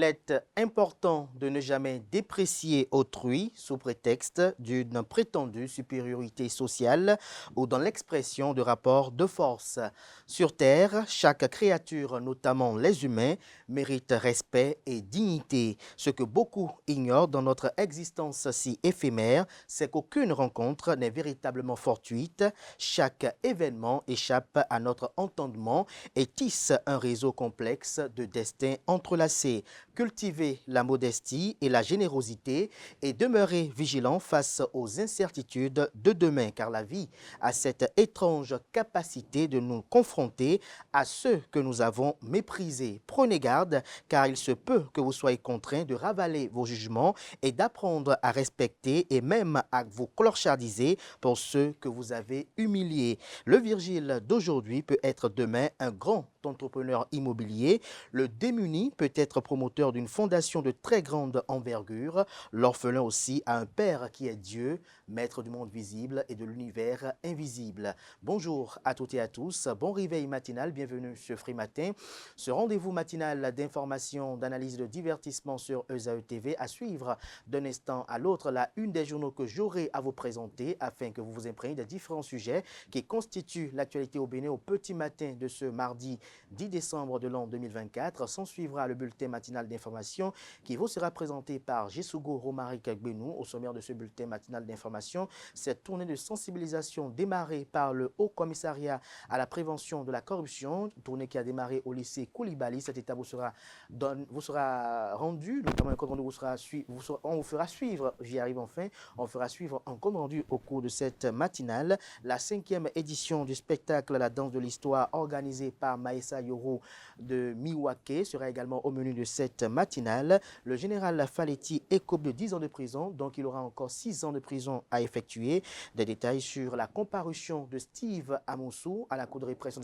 est important de ne jamais déprécier autrui sous prétexte d'une prétendue supériorité sociale ou dans l'expression de rapports de force. Sur Terre, chaque créature, notamment les humains, mérite respect et dignité. Ce que beaucoup ignorent dans notre existence si éphémère, c'est qu'aucune rencontre n'est véritablement fortuite. Chaque événement échappe à notre entendement et tisse un réseau complexe de destins entrelacés. Cultiver la modestie et la générosité et demeurer vigilant face aux incertitudes de demain, car la vie a cette étrange capacité de nous confronter à ceux que nous avons méprisés. Prenez garde, car il se peut que vous soyez contraints de ravaler vos jugements et d'apprendre à respecter et même à vous clochardiser pour ceux que vous avez humiliés. Le Virgile d'aujourd'hui peut être demain un grand entrepreneur immobilier. Le démuni peut être promoteur d'une fondation de très grande envergure. L'orphelin aussi a un père qui est Dieu, maître du monde visible et de l'univers invisible. Bonjour à toutes et à tous. Bon réveil matinal. Bienvenue sur Free Matin. Ce rendez-vous matinal d'information, d'analyse, de divertissement sur ESAE TV à suivre d'un instant à l'autre la une des journaux que j'aurai à vous présenter afin que vous vous imprégniez des différents sujets qui constituent l'actualité au Bénin au petit matin de ce mardi 10 décembre de l'an 2024. S'en suivra le bulletin matinal d'information qui vous sera présenté par Jesougo Romaric Gbenou. Au sommaire de ce bulletin matinal d'information, cette tournée de sensibilisation démarrée par le Haut Commissariat à la prévention de la corruption, tournée qui a démarré au lycée Koulibaly. Cette étape vous sera rendue, notamment un compte rendu on vous fera suivre, j'y arrive enfin, on fera suivre un compte rendu au cours de cette matinale. La 5e édition du spectacle La danse de l'histoire organisée par Maïssa Yoro de Miwake sera également au menu de cette matinale. Le général Faletti écope de 10 ans de prison, donc il aura encore 6 ans de prison à effectuer. Des détails sur la comparution de Steve Amoussou à la Cour de répression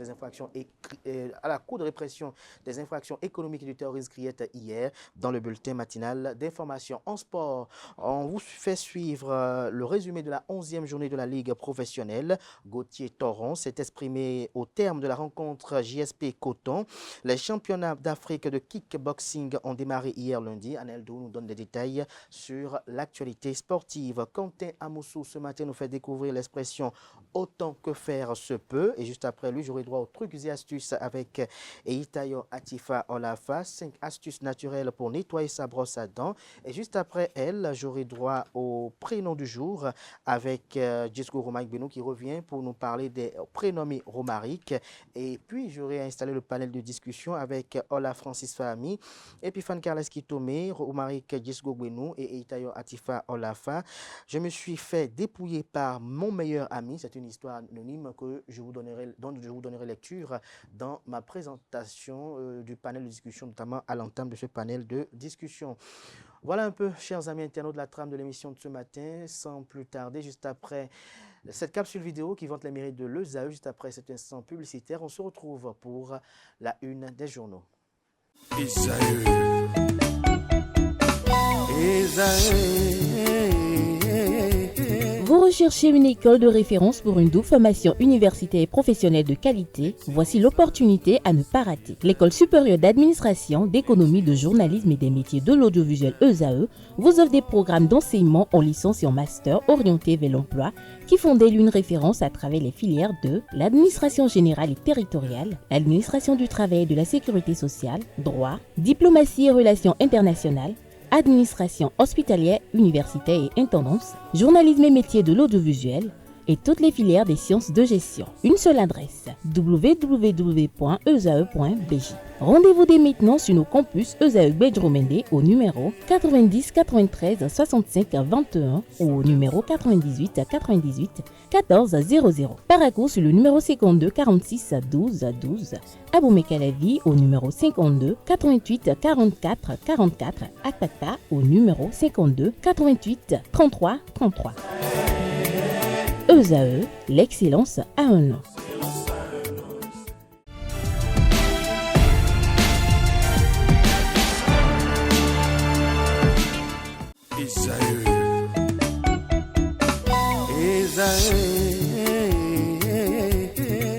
des infractions économiques et du terrorisme criette hier dans le bulletin matinal d'information. En sport, on vous fait suivre le résumé de la 11e journée de la Ligue professionnelle. Gauthier Toron s'est exprimé au terme de la rencontre JSP Coton. Les championnats d'Afrique de kickboxing ont démarré hier lundi. Aneldo nous donne des détails sur l'actualité sportive. Quentin Amoussou ce matin nous fait découvrir l'expression « autant que faire se peut ». Et juste après lui, j'aurai droit aux trucs et astuces avec Eitayo Atifa Olafa. 5 astuces naturelles pour nettoyer sa brosse à dents. Et juste après elle, j'aurai droit au prénom du jour avec Jesgo Romaric Gbenou qui revient pour nous parler des prénommés Romaric. Et puis, j'aurai installé le panel de discussion avec Ola Francis Fahmi, Epiphane Carles Kitome, Romaric Jesgo Gbenou et Eitayo Atifa Olafa. Je me suis fait dépouiller par mon meilleur ami. C'est une histoire anonyme dont je vous donnerai lecture dans ma présentation du panel de discussion, notamment à l'entame de ce panel de discussion. Voilà un peu, chers amis internautes, la trame de l'émission de ce matin. Sans plus tarder, juste après cette capsule vidéo qui vante les mérites de l'ESAE, juste après cet instant publicitaire, on se retrouve pour la une des journaux. Vous recherchez une école de référence pour une double formation universitaire et professionnelle de qualité? Voici l'opportunité à ne pas rater. L'École supérieure d'administration, d'économie, de journalisme et des métiers de l'audiovisuel ESAE vous offre des programmes d'enseignement en licence et en master orientés vers l'emploi qui font d'elle une référence à travers les filières de l'administration générale et territoriale, l'administration du travail et de la sécurité sociale, droit, diplomatie et relations internationales, administration hospitalière, universitaire et intendance, journalisme et métiers de l'audiovisuel et toutes les filières des sciences de gestion. Une seule adresse, www.esae.bj. Rendez-vous dès maintenant sur nos campus ESAE Bedjromende au numéro 90 93 65 21 ou au numéro 98 98 14 00. Paracourt sur le numéro 52 46 12 12. Aboumé-Calavi au numéro 52 88 44 44. Akpaka au numéro 52 88 33 33. ESAE, l'excellence à un nom.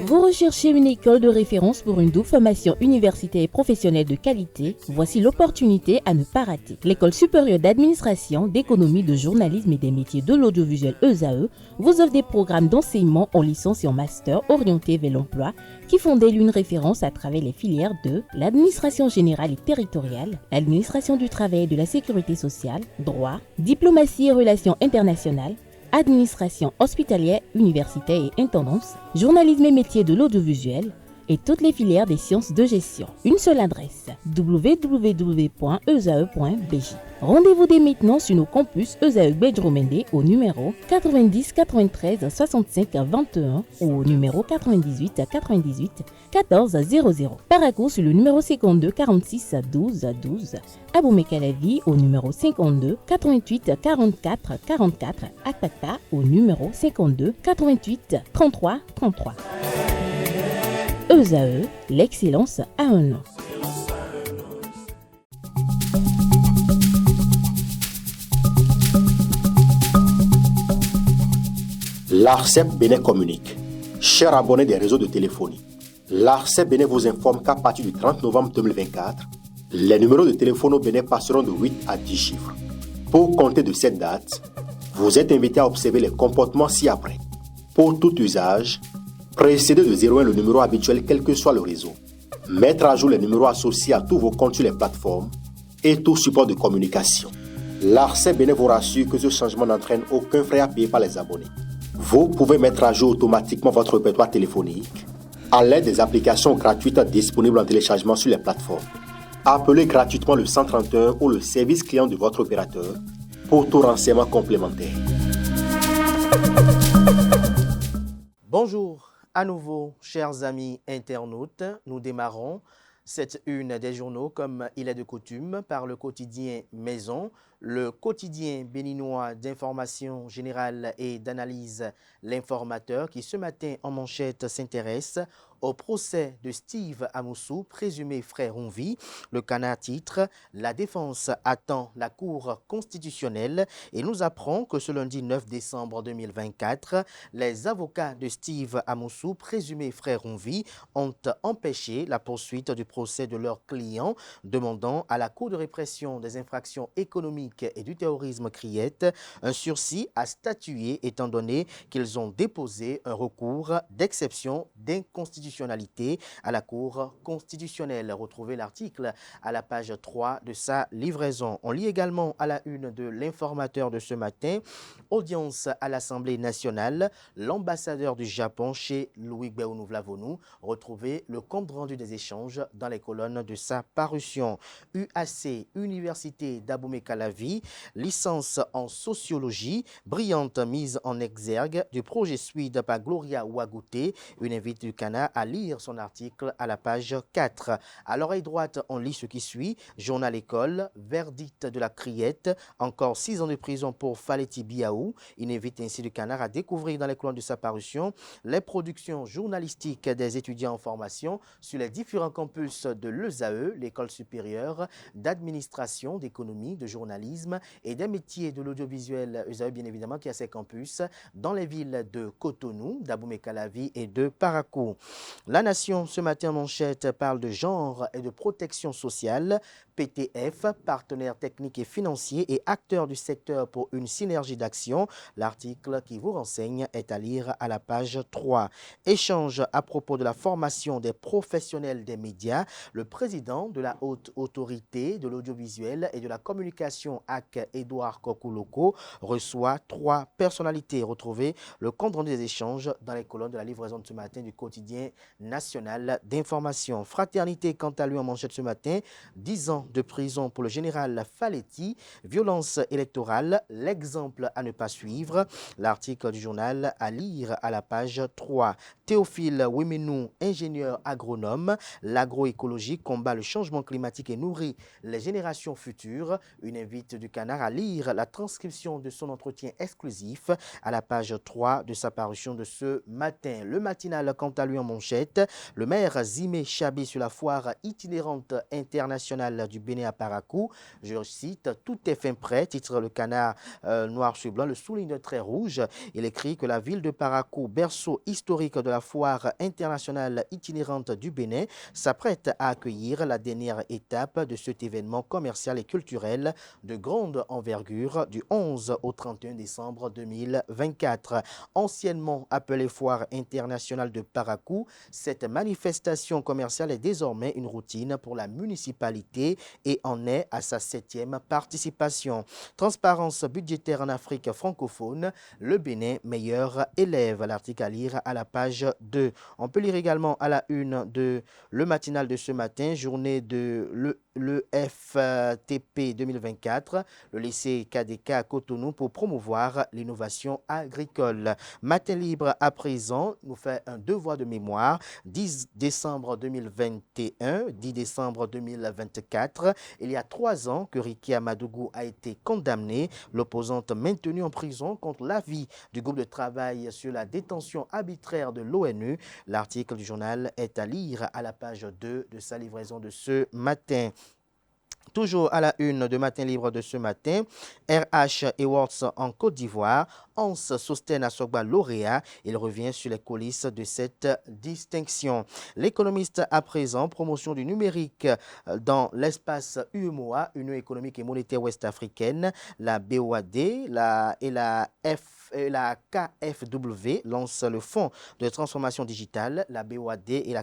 Vous recherchez une école de référence pour une double formation universitaire et professionnelle de qualité? Voici l'opportunité à ne pas rater. L'École supérieure d'administration, d'économie, de journalisme et des métiers de l'audiovisuel ESAE vous offre des programmes d'enseignement en licence et en master orientés vers l'emploi qui font d'elle une référence à travers les filières de l'administration générale et territoriale, l'administration du travail et de la sécurité sociale, droit, diplomatie et relations internationales, administration hospitalière, universitaire et intendance, journalisme et métiers de l'audiovisuel et toutes les filières des sciences de gestion. Une seule adresse, www.esae.bj. Rendez-vous dès maintenant sur nos campus ESAE Bedromende au numéro 90 93 65 21 ou au numéro 98 98 14 00. Paracourt sur le numéro 52 46 12 12. Aboumé-Calavi au numéro 52 88 44 44. Akpaka au numéro 52 88 33 33. ESAE, l'excellence à un nom. L'ARCEP Bénin communique. Chers abonnés des réseaux de téléphonie, l'ARCEP Bénin vous informe qu'à partir du 30 novembre 2024, les numéros de téléphone au Bénin passeront de 8 à 10 chiffres. Pour compter de cette date, vous êtes invité à observer les comportements ci-après. Pour tout usage, précédez de 01 le numéro habituel quel que soit le réseau. Mettre à jour les numéros associés à tous vos comptes sur les plateformes et tout support de communication. L'ARCEP Bénin vous rassure que ce changement n'entraîne aucun frais à payer par les abonnés. Vous pouvez mettre à jour automatiquement votre répertoire téléphonique à l'aide des applications gratuites disponibles en téléchargement sur les plateformes. Appelez gratuitement le 131 ou le service client de votre opérateur pour tout renseignement complémentaire. Bonjour à nouveau, chers amis internautes. Nous démarrons cette une des journaux comme il est de coutume par le quotidien Maison, le quotidien béninois d'information générale et d'analyse L'Informateur qui ce matin en manchette s'intéresse au procès de Steve Amoussou, présumé frère Onvi. Le Canard titre « La défense attend la Cour constitutionnelle » et nous apprend que ce lundi 9 décembre 2024, les avocats de Steve Amoussou, présumé frère Onvi, ont empêché la poursuite du procès de leur client, demandant à la Cour de répression des infractions économiques et du terrorisme CRIET un sursis à statuer étant donné qu'ils ont déposé un recours d'exception d'inconstitutionnalité à la Cour constitutionnelle. Retrouvez l'article à la page 3 de sa livraison. On lit également à la une de l'Informateur de ce matin, audience à l'Assemblée nationale, l'ambassadeur du Japon chez Louis Gbéonou-Vlavonou. Retrouvez le compte rendu des échanges dans les colonnes de sa parution. UAC, Université d'Abomey-Calavi, licence en sociologie, brillante mise en exergue du projet Suide par Gloria Ouagouté. Une invite du Canard à lire son article à la page 4. À l'oreille droite, on lit ce qui suit. Journal école, verdict de la criette, encore 6 ans de prison pour Faleti Biaou. Il invite ainsi du Canard à découvrir dans les colonnes de sa parution les productions journalistiques des étudiants en formation sur les différents campus de l'ESAE, l'école supérieure d'administration, d'économie, de journalisme et des métiers de l'audiovisuel ESAE, bien évidemment, qui a ses campus dans les villes de Cotonou, d'Abomey-Calavi et de Parakou. La Nation, ce matin en manchette, parle de genre et de protection sociale. PTF, partenaire technique et financier et acteur du secteur pour une synergie d'action. L'article qui vous renseigne est à lire à la page 3. Échange à propos de la formation des professionnels des médias. Le président de la haute autorité de l'audiovisuel et de la communication AC, Édouard Kokouloko, reçoit 3 personnalités. Retrouvez le compte rendu des échanges dans les colonnes de la livraison de ce matin du quotidien national d'information. Fraternité, quant à lui, en manchette ce matin, 10 ans de prison pour le général Faleti, violence électorale, l'exemple à ne pas suivre. L'article du journal à lire à la page 3. Théophile Ouemenou, ingénieur agronome, l'agroécologie combat le changement climatique et nourrit les générations futures. Une invite du Canard à lire la transcription de son entretien exclusif à la page 3 de sa parution de ce matin. Le matinal, quant à lui, en manchette, le maire Zimé Chabi sur la foire itinérante internationale du Bénin à Parakou. Je cite, tout est fin prêt, titre le Canard noir sur blanc, le souligne de trait rouge. Il écrit que la ville de Parakou, berceau historique de la foire internationale itinérante du Bénin s'apprête à accueillir la dernière étape de cet événement commercial et culturel de grande envergure du 11 au 31 décembre 2024. Anciennement appelée foire internationale de Parakou, cette manifestation commerciale est désormais une routine pour la municipalité et en est à sa 7e participation. Transparence budgétaire en Afrique francophone, le Bénin meilleur élève. L'article à lire à la page 2. On peut lire également à la une de le matinal de ce matin, journée de l'EFTP 2024, le lycée KDK à Cotonou pour promouvoir l'innovation agricole. Matin libre à présent nous fait un devoir de mémoire. 10 décembre 2021, 10 décembre 2024, il y a 3 ans que Ricky Amadougou a été condamné, l'opposante maintenue en prison contre l'avis du groupe de travail sur la détention arbitraire de l'ONU. L'article du journal est à lire à la page 2 de sa livraison de ce matin. Toujours à la une de Matin Libre de ce matin, RH Awards en Côte d'Ivoire, Hans Sosten Assogba lauréat. Il revient sur les coulisses de cette distinction. L'économiste à présent, promotion du numérique dans l'espace UEMOA, Union économique et monétaire ouest-africaine, la BOAD et la KfW lancent le fonds de transformation digitale. La BOAD et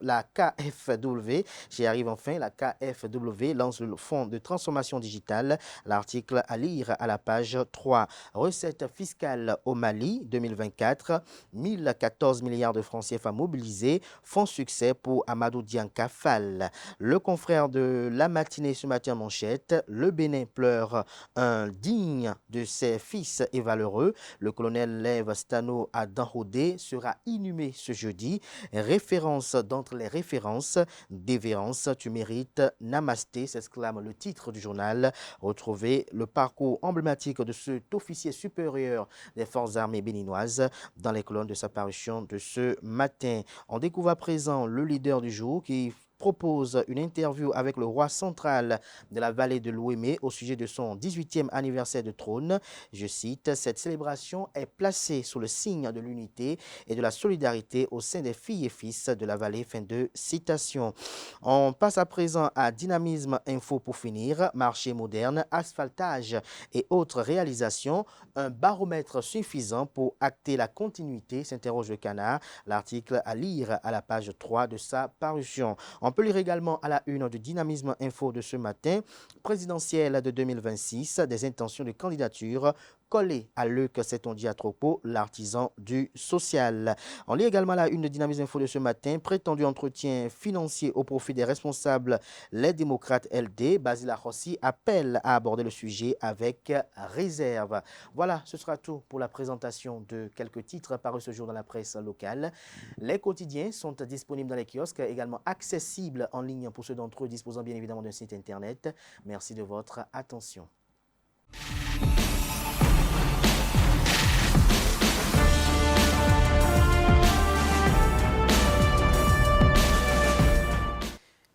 la KfW, j'y arrive enfin, la KfW lance le fonds de transformation digitale. L'article à lire à la page 3. Recettes fiscales au Mali 2024, 1014 milliards de francs CFA mobilisés, fonds succès pour Amadou Dianka Fall. Le confrère de la matinée ce matin en manchette, le Bénin pleure un digne de ses fils et valeureux. Le colonel Lev Stano à Danhodé sera inhumé ce jeudi. Référence d'entre les références, dévérence, tu mérites, namasté, s'exclame le titre du journal. Retrouvez le parcours emblématique de cet officier supérieur des forces armées béninoises dans les colonnes de sa parution de ce matin. On découvre à présent le leader du jour qui propose une interview avec le roi central de la vallée de l'Ouémé au sujet de son 18e anniversaire de trône. Je cite, « Cette célébration est placée sous le signe de l'unité et de la solidarité au sein des filles et fils de la vallée. » Fin de citation. On passe à présent à Dynamisme Info pour finir. Marché moderne, asphaltage et autres réalisations. Un baromètre suffisant pour acter la continuité, s'interroge le Canard. L'article à lire à la page 3 de sa parution. On peut lire également à la une du Dynamisme Info de ce matin, présidentielle de 2026, des intentions de candidature collé à Luc Setondia Tropo, l'artisan du social. On lit également la une de Dynamisme Info de ce matin, prétendu entretien financier au profit des responsables, les démocrates LD. Basile Rossi appelle à aborder le sujet avec réserve. Voilà, ce sera tout pour la présentation de quelques titres parus ce jour dans la presse locale. Les quotidiens sont disponibles dans les kiosques, également accessibles en ligne pour ceux d'entre eux disposant bien évidemment d'un site internet. Merci de votre attention.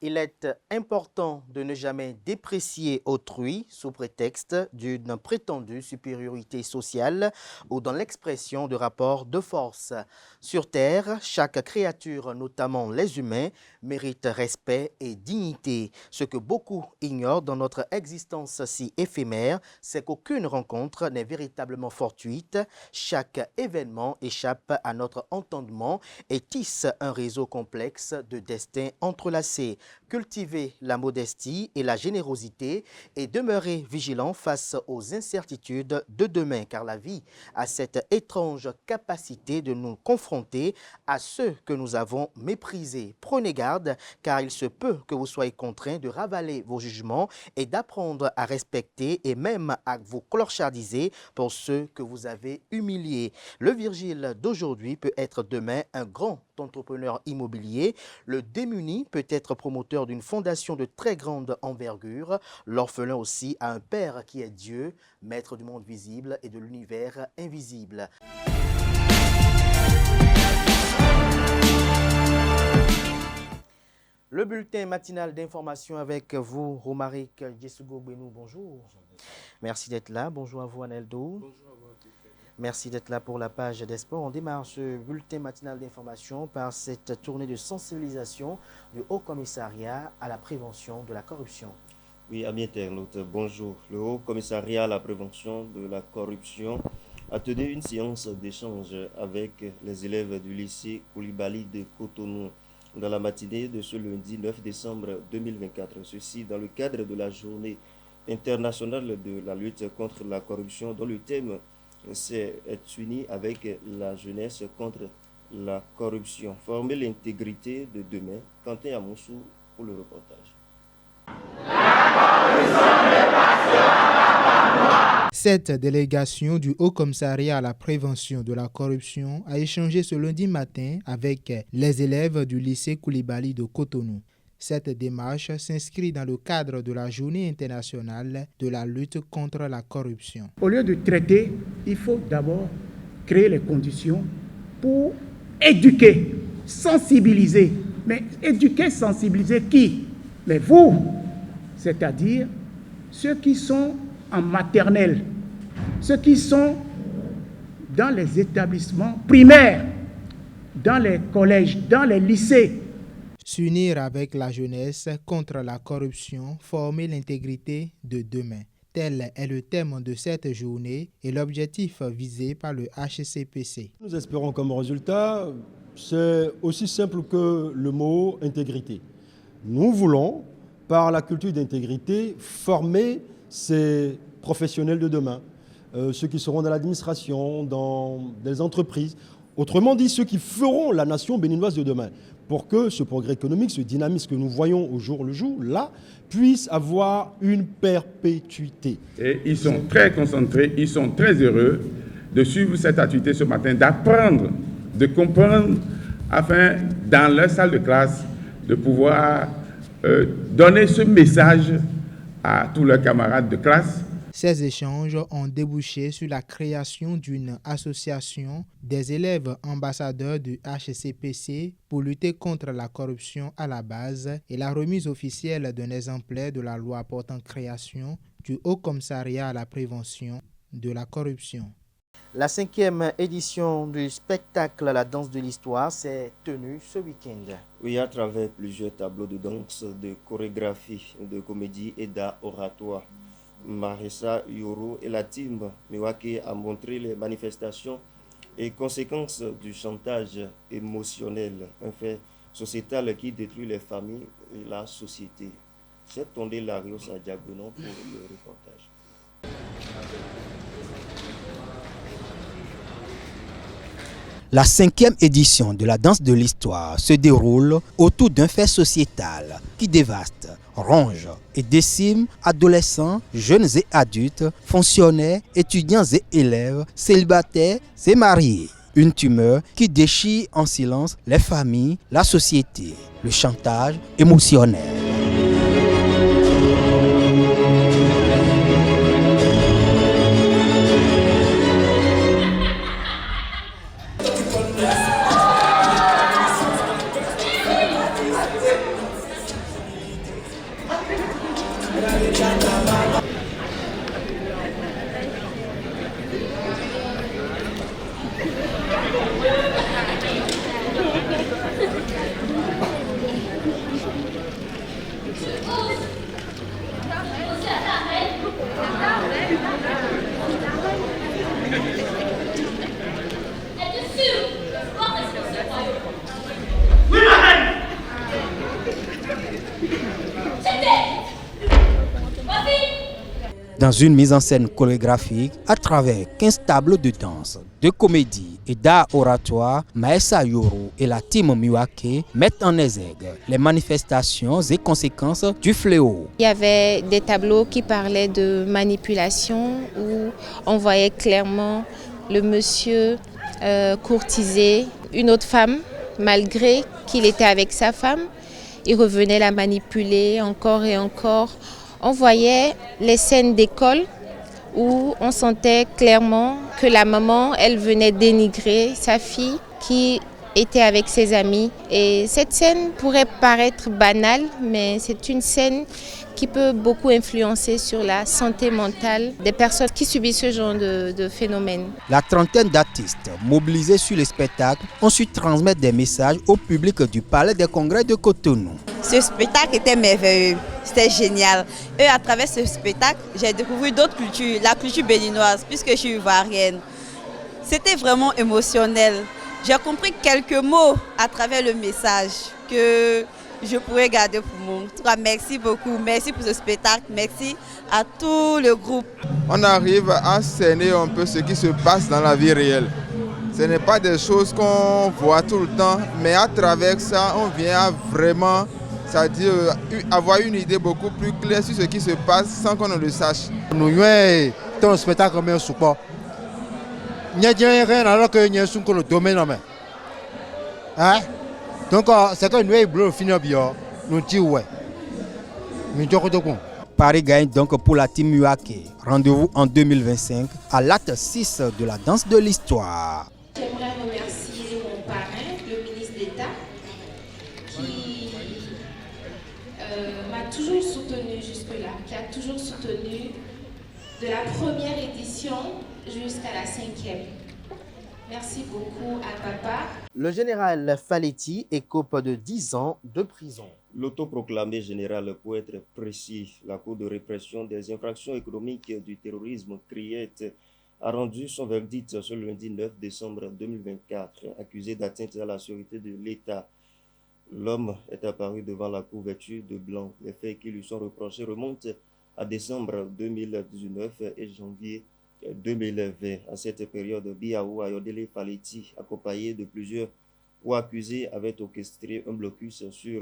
Il est important de ne jamais déprécier autrui sous prétexte d'une prétendue supériorité sociale ou dans l'expression de rapports de force. Sur Terre, chaque créature, notamment les humains, mérite respect et dignité. Ce que beaucoup ignorent dans notre existence si éphémère, c'est qu'aucune rencontre n'est véritablement fortuite. Chaque événement échappe à notre entendement et tisse un réseau complexe de destins entrelacés. Cultiver la modestie et la générosité et demeurer vigilant face aux incertitudes de demain, car la vie a cette étrange capacité de nous confronter à ceux que nous avons méprisés. Prenez garde, car il se peut que vous soyez contraints de ravaler vos jugements et d'apprendre à respecter et même à vous clochardiser pour ceux que vous avez humiliés. Le Virgile d'aujourd'hui peut être demain un grand entrepreneur immobilier. Le démuni peut être promoteur d'une fondation de très grande envergure. L'orphelin aussi a un père qui est Dieu, maître du monde visible et de l'univers invisible. Le bulletin matinal d'information avec vous, Romaric Djessugo Benou, bonjour. Merci d'être là. Bonjour à vous, Aneldo. Bonjour à vous. Merci d'être là pour la page des sports. On démarre ce bulletin matinal d'information par cette tournée de sensibilisation du Haut Commissariat à la prévention de la corruption. Oui, amis internautes, bonjour. Le Haut Commissariat à la prévention de la corruption a tenu une séance d'échange avec les élèves du lycée Koulibaly de Cotonou dans la matinée de ce lundi 9 décembre 2024. Ceci dans le cadre de la journée internationale de la lutte contre la corruption dont le thème c'est être uni avec la jeunesse contre la corruption. Former l'intégrité de demain. Quentin Amoussou pour le reportage. Cette délégation du Haut Commissariat à la prévention de la corruption a échangé ce lundi matin avec les élèves du lycée Koulibaly de Cotonou. Cette démarche s'inscrit dans le cadre de la Journée internationale de la lutte contre la corruption. Au lieu de traiter, il faut d'abord créer les conditions pour éduquer, sensibiliser. Mais éduquer, sensibiliser qui? Mais vous, c'est-à-dire ceux qui sont en maternelle, ceux qui sont dans les établissements primaires, dans les collèges, dans les lycées. S'unir avec la jeunesse contre la corruption, former l'intégrité de demain. Tel est le thème de cette journée et l'objectif visé par le HCPC. Nous espérons comme résultat, c'est aussi simple que le mot intégrité. Nous voulons, par la culture d'intégrité, former ces professionnels de demain, ceux qui seront dans l'administration, dans des entreprises, autrement dit ceux qui feront la nation béninoise de demain, pour que ce progrès économique, ce dynamisme que nous voyons au jour le jour, là, puisse avoir une perpétuité. Et ils sont très concentrés, ils sont très heureux de suivre cette activité ce matin, d'apprendre, de comprendre, afin, dans leur salle de classe, de pouvoir donner ce message à tous leurs camarades de classe. Ces échanges ont débouché sur la création d'une association des élèves ambassadeurs du HCPC pour lutter contre la corruption à la base et la remise officielle d'un exemplaire de la loi portant création du Haut Commissariat à la prévention de la corruption. La 5e édition du spectacle La danse de l'histoire s'est tenue ce week-end. Oui, à travers plusieurs tableaux de danse, de chorégraphie, de comédie et d'art oratoire. Marissa Yoro et la team Miwake a montré les manifestations et conséquences du chantage émotionnel, un fait sociétal qui détruit les familles et la société. C'est Tondé Larios à Diagonon pour le reportage. La 5e édition de la danse de l'histoire se déroule autour d'un fait sociétal qui dévaste, ronge et décime adolescents, jeunes et adultes, fonctionnaires, étudiants et élèves, célibataires et mariés. Une tumeur qui déchire en silence les familles, la société, le chantage émotionnel. Dans une mise en scène chorégraphique à travers 15 tableaux de danse, de comédie et d'art oratoire, Maessa Yoro et la team Miwake mettent en exergue les manifestations et conséquences du fléau. Il y avait des tableaux qui parlaient de manipulation où on voyait clairement le monsieur courtiser une autre femme malgré qu'il était avec sa femme. Il revenait la manipuler encore et encore. On voyait les scènes d'école où on sentait clairement que la maman, elle venait dénigrer sa fille qui était avec ses amis. Et cette scène pourrait paraître banale, mais c'est une scène qui peut beaucoup influencer sur la santé mentale des personnes qui subissent ce genre de phénomène. La trentaine d'artistes mobilisés sur les spectacles ont su transmettre des messages au public du Palais des Congrès de Cotonou. Ce spectacle était merveilleux, c'était génial. Et à travers ce spectacle, j'ai découvert d'autres cultures, la culture béninoise, puisque je suis ivoirienne. C'était vraiment émotionnel. J'ai compris quelques mots à travers le message que je pourrais garder pour moi. En tout cas, merci beaucoup. Merci pour ce spectacle. Merci à tout le groupe. On arrive à cerner un peu ce qui se passe dans la vie réelle. Ce n'est pas des choses qu'on voit tout le temps, mais à travers ça, on vient à vraiment, c'est-à-dire avoir une idée beaucoup plus claire sur ce qui se passe sans qu'on ne le sache. Nous avons un spectacle comme un support. Nous n'avons rien alors que nous avons le domaine. Donc, c'est que nous avons fini bien. Nous disons ouais. Paris gagne donc pour la team Muake. Rendez-vous en 2025 à l'acte 6 de la danse de l'histoire. J'aimerais remercier mon parrain, le ministre d'État, qui m'a toujours soutenu jusque-là, qui a toujours soutenu de la première édition jusqu'à la 5e. Merci beaucoup à papa. Le général Faletti écope de 10 ans de prison. L'autoproclamé général, pour être précis, la Cour de répression des infractions économiques du terrorisme, CRIET, a rendu son verdict ce lundi 9 décembre 2024, accusé d'atteinte à la sûreté de l'État. L'homme est apparu devant la Cour vêtu de blanc. Les faits qui lui sont reprochés remontent à décembre 2019 et janvier 2020. À cette période, Biaou Ayodele Faletti, accompagné de plusieurs co-accusés, avait orchestré un blocus sur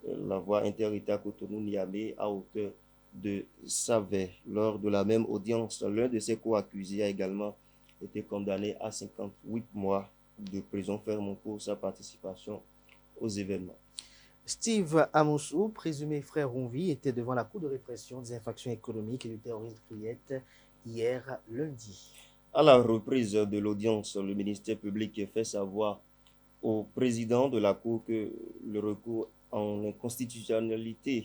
la voie inter-État Cotonou-Niamey à hauteur de Savet. Lors de la même audience, l'un de ses co-accusés a également été condamné à 58 mois de prison ferme pour sa participation aux événements. Steve Amoussou, présumé frère Ronvi, était devant la Cour de répression des infractions économiques et du terrorisme CRIET hier lundi. À la reprise de l'audience, le ministère public fait savoir au président de la Cour que le recours en inconstitutionnalité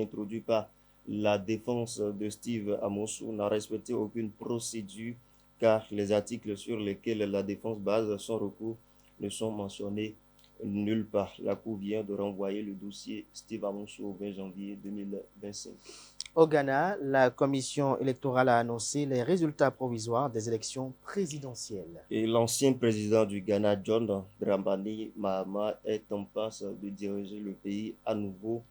introduit par la défense de Steve Amoussou n'a respecté aucune procédure car les articles sur lesquels la défense base son recours ne sont mentionnés nulle part. La Cour vient de renvoyer le dossier Steve Amoussou au 20 janvier 2025. Au Ghana, la commission électorale a annoncé les résultats provisoires des élections présidentielles. Et l'ancien président du Ghana, John Dramani Mahama, est en passe de diriger le pays à nouveau,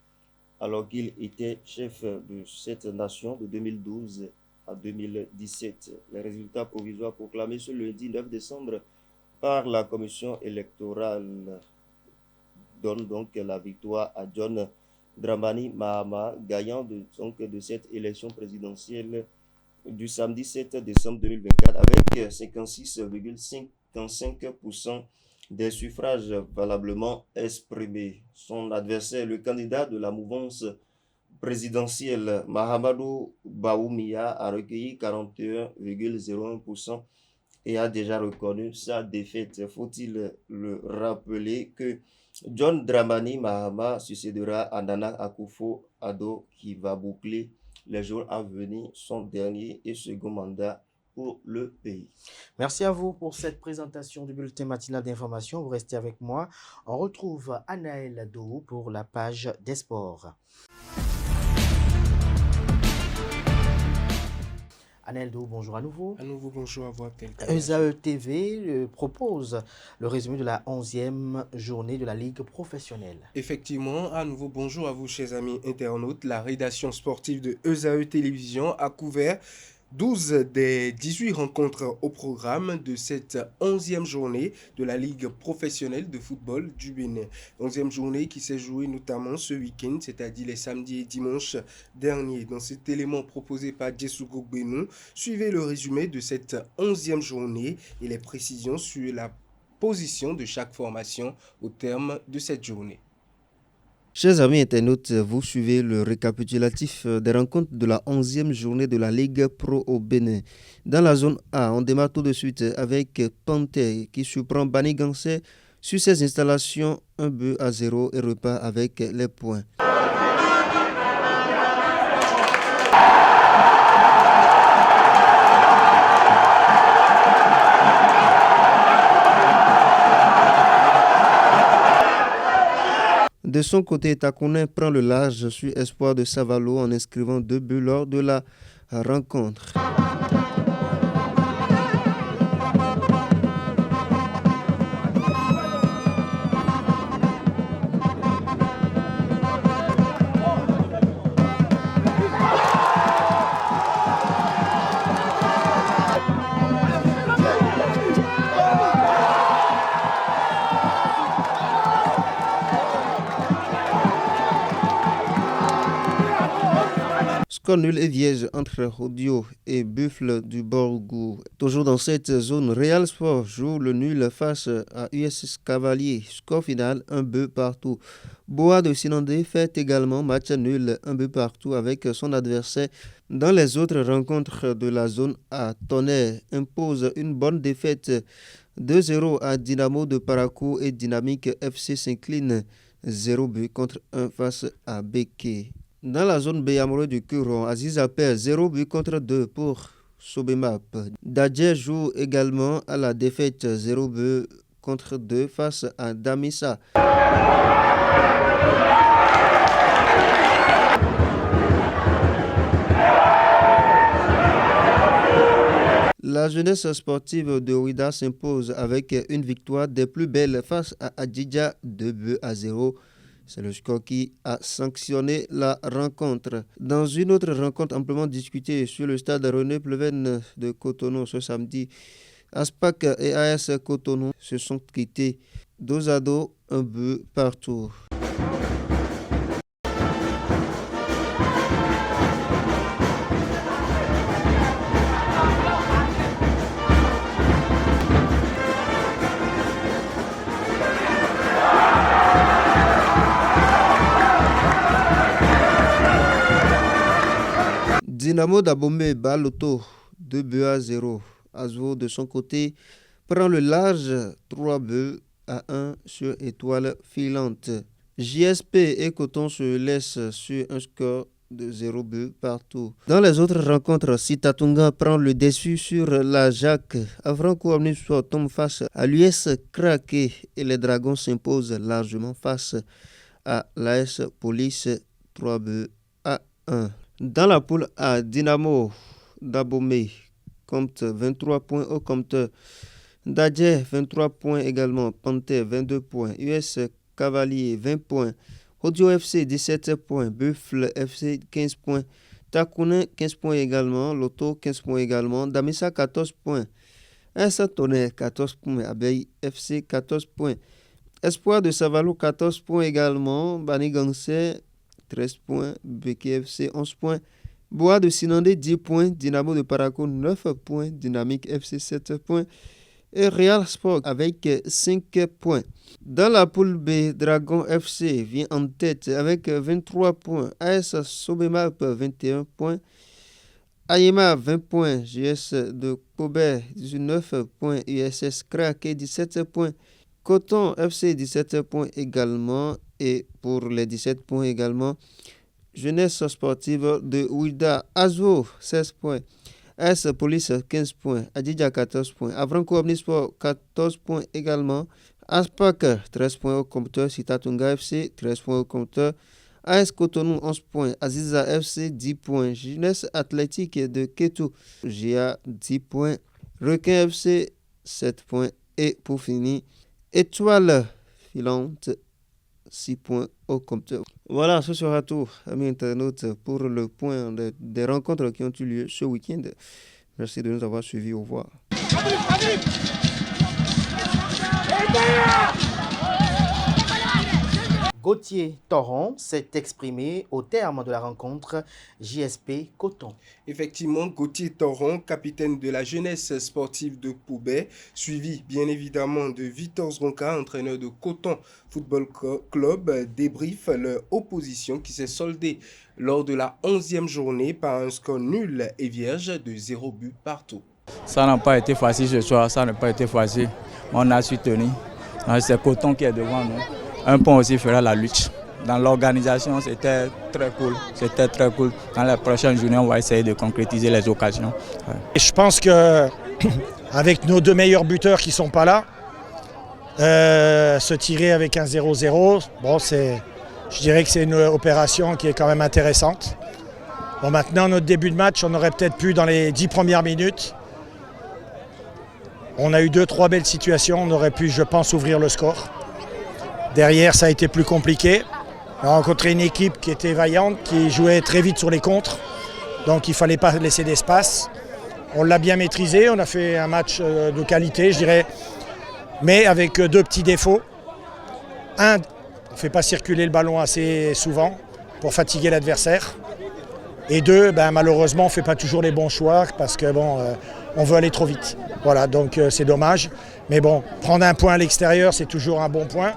alors qu'il était chef de cette nation de 2012 à 2017. Les résultats provisoires proclamés ce lundi 9 décembre par la commission électorale donnent donc la victoire à John Dramani Mahama, gagnant de cette élection présidentielle du samedi 7 décembre 2024 avec 56,55% des suffrages valablement exprimés. Son adversaire, le candidat de la mouvance présidentielle, Mahamadou Bawumia, a recueilli 41,01% et a déjà reconnu sa défaite. Faut-il le rappeler que John Dramani Mahama succédera à Nana Akufo-Addo qui va boucler les jours à venir son dernier et second mandat pour le pays. Merci à vous pour cette présentation du bulletin matinal d'information. Vous restez avec moi. On retrouve Anaël Dou pour la page des sports. Aneldo, bonjour à nouveau. À nouveau, bonjour à vous. ESAE TV propose le résumé de la 11e journée de la Ligue professionnelle. Effectivement, à nouveau, bonjour à vous, chers amis internautes. La rédaction sportive de ESAE Télévision a couvert 12 des 18 rencontres au programme de cette 11e journée de la Ligue professionnelle de football du Bénin. 11e journée qui s'est jouée notamment ce week-end, c'est-à-dire les samedis et dimanches derniers. Dans cet élément proposé par Djesougo Benou, suivez le résumé de cette 11e journée et les précisions sur la position de chaque formation au terme de cette journée. Chers amis internautes, vous suivez le récapitulatif des rencontres de la 11e journée de la Ligue Pro au Bénin. Dans la zone A, on démarre tout de suite avec Panthère qui surprend Bani Gansé sur ses installations 1-0 et repart avec les points. De son côté, Takounen prend le large sur espoir de Savalo en inscrivant 2 buts lors de la rencontre. Score nul et vierge entre Audio et Buffle du Borgou. Toujours dans cette zone, Real Sport joue le nul face à USS Cavalier. Score final, 1 but partout. Boa de Sinandé fait également match nul, 1 but partout avec son adversaire. Dans les autres rencontres de la zone A, Tonnerre impose une bonne défaite 2-0 à Dynamo de Parakou et Dynamique FC s'incline 0 but contre 1 face à Béké. Dans la zone B, amoureux du Curon, Aziza perd 0 but contre 2 pour Sobemap. Dadje joue également à la défaite 0 but contre 2 face à Damissa. La jeunesse sportive de Ouida s'impose avec une victoire des plus belles face à Adjidja 2-0. C'est le score qui a sanctionné la rencontre. Dans une autre rencontre amplement discutée sur le stade René Pleven de Cotonou ce samedi, Aspac et AS Cotonou se sont quittés dos à dos, 1 but partout. Dynamo d'Abomey bat l'auto 2-0. Azwo de son côté prend le large 3-1 sur Étoile Filante. JSP et Coton se laissent sur un score de 0 but partout. Dans les autres rencontres, Sitatunga prend le dessus sur la Jacques. Afranco Omnisport tombe face à l'US Craqué et les Dragons s'imposent largement face à l'AS Police 3-1. Dans la poule A, Dynamo d'Abomey compte 23 points au compteur. Dadje 23 points également. Panthère 22 points. US Cavalier 20 points. Audio FC 17 points. Buffle FC 15 points. Takounen 15 points également. Loto 15 points également. Damissa 14 points. S Tonnerre 14 points. Abeille FC 14 points. Espoir de Savalo 14 points également. Bani Gansé 13 points, BKFC 11 points, Boa de Sinandé 10 points, Dynamo de Parakou 9 points, Dynamique FC 7 points et Real Sport avec 5 points. Dans la poule B, Dragon FC vient en tête avec 23 points, AS Sobemap 21 points, Ayema 20 points, JS de Kober 19 points, USS Krake 17 points, Coton FC 17 points également. Et pour les 17 points également, Jeunesse sportive de Ouida, Azwo 16 points, AS Police 15 points, Adjidja 14 points, Avranco Omnisport 14 points également, Aspac 13 points au compteur, Sitatunga FC 13 points au compteur, AS Cotonou 11 points, Aziza FC 10 points, Jeunesse Athlétique de Ketou, GA 10 points, Requin FC 7 points et pour finir, Étoile Filante 6 points au compteur. Voilà, ce sera tout, amis internautes, pour le point des rencontres qui ont eu lieu ce week-end. Merci de nous avoir suivis. Au revoir. Gauthier Toron s'est exprimé au terme de la rencontre JSP Coton. Effectivement, Gauthier Toron, capitaine de la jeunesse sportive de Poubet, suivi bien évidemment de Victor Zronka, entraîneur de Coton Football Club, débrief leur opposition qui s'est soldée lors de la 11e journée par un score nul et vierge de 0 but partout. Ça n'a pas été facile ce soir, ça n'a pas été facile. On a su tenir. C'est Coton qui est devant nous. Un point aussi fera la lutte. Dans l'organisation, c'était très cool. C'était très cool. Dans les prochaines journées, on va essayer de concrétiser les occasions. Ouais. Et je pense que avec nos deux meilleurs buteurs qui ne sont pas là, se tirer avec un 0-0, bon, je dirais que c'est une opération qui est quand même intéressante. Bon, maintenant, notre début de match, on aurait peut-être pu, dans les 10 premières minutes, on a eu 2-3 belles situations, on aurait pu, je pense, ouvrir le score. Derrière, ça a été plus compliqué. On a rencontré une équipe qui était vaillante, qui jouait très vite sur les contres. Donc il ne fallait pas laisser d'espace. On l'a bien maîtrisé, on a fait un match de qualité, je dirais, mais avec deux petits défauts. Un, on ne fait pas circuler le ballon assez souvent pour fatiguer l'adversaire. Et deux, malheureusement, on ne fait pas toujours les bons choix parce que on veut aller trop vite. Voilà, donc c'est dommage. Mais bon, prendre un point à l'extérieur, c'est toujours un bon point.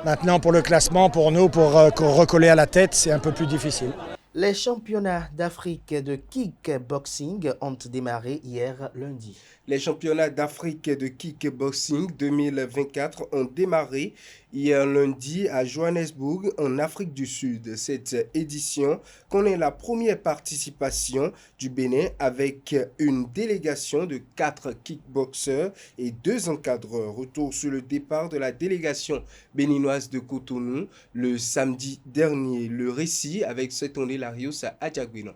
Maintenant, pour le classement, pour nous, pour recoller à la tête, c'est un peu plus difficile. Les championnats d'Afrique de kickboxing ont démarré hier lundi. Les championnats d'Afrique de kickboxing 2024 ont démarré hier lundi à Johannesburg, en Afrique du Sud. Cette édition connaît la première participation du Bénin avec une délégation de 4 kickboxers et 2 encadreurs. Retour sur le départ de la délégation béninoise de Cotonou le samedi dernier. Le récit avec Setonde Larios à Adjaguino.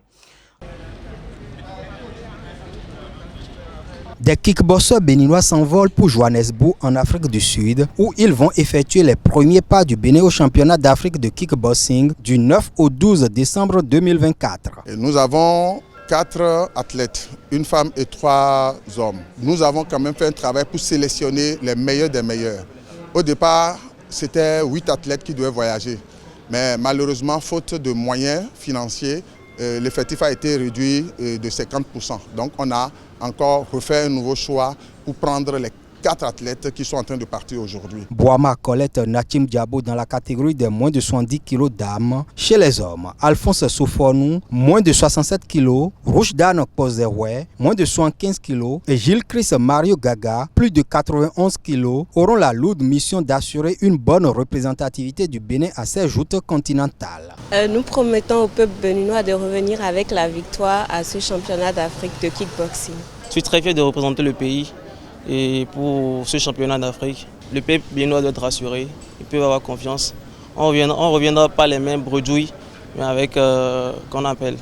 Des kickboxers béninois s'envolent pour Johannesburg en Afrique du Sud où ils vont effectuer les premiers pas du Bénin au championnat d'Afrique de kickboxing du 9 au 12 décembre 2024. Et nous avons 4 athlètes, une femme et 3 hommes. Nous avons quand même fait un travail pour sélectionner les meilleurs des meilleurs. Au départ, c'était 8 athlètes qui devaient voyager. Mais malheureusement, faute de moyens financiers, l'effectif a été réduit de 50%. Donc on a encore refait un nouveau choix pour prendre les 4 athlètes qui sont en train de partir aujourd'hui. Boama Colette Natim Diabo dans la catégorie des moins de 70 kg d'âme. Chez les hommes, Alphonse Soufonou, moins de 67 kg, Rouge Dan Pozeroué, moins de 75 kg et Gilles Chris Mario Gaga, plus de 91 kg, auront la lourde mission d'assurer une bonne représentativité du Bénin à ces joutes continentales. Nous promettons au peuple béninois de revenir avec la victoire à ce championnat d'Afrique de kickboxing. Je suis très fier de représenter le pays. Et pour ce championnat d'Afrique, le peuple béninois doit être rassuré, ils peuvent avoir confiance. On reviendra pas les mêmes bredouilles, mais avec qu'on appelle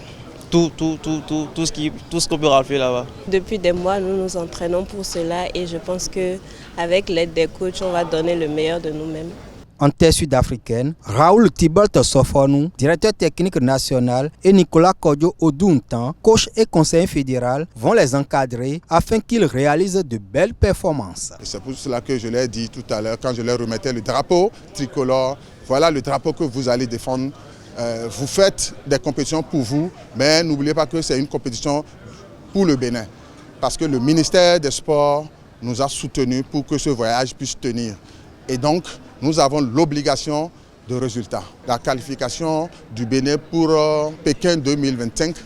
tout ce qu'on peut rafler là-bas. Depuis des mois, nous nous entraînons pour cela et je pense qu'avec l'aide des coachs, on va donner le meilleur de nous-mêmes. En terre sud-africaine, Raoul Thibault Sofonou, directeur technique national, et Nicolas Kodjo Oduntan, coach et conseiller fédéral, vont les encadrer afin qu'ils réalisent de belles performances. C'est pour cela que je l'ai dit tout à l'heure, quand je leur remettais le drapeau tricolore, voilà le drapeau que vous allez défendre. Vous faites des compétitions pour vous, mais n'oubliez pas que c'est une compétition pour le Bénin. Parce que le ministère des Sports nous a soutenus pour que ce voyage puisse tenir. Et donc, nous avons l'obligation de résultat. La qualification du Bénin pour Pékin 2025,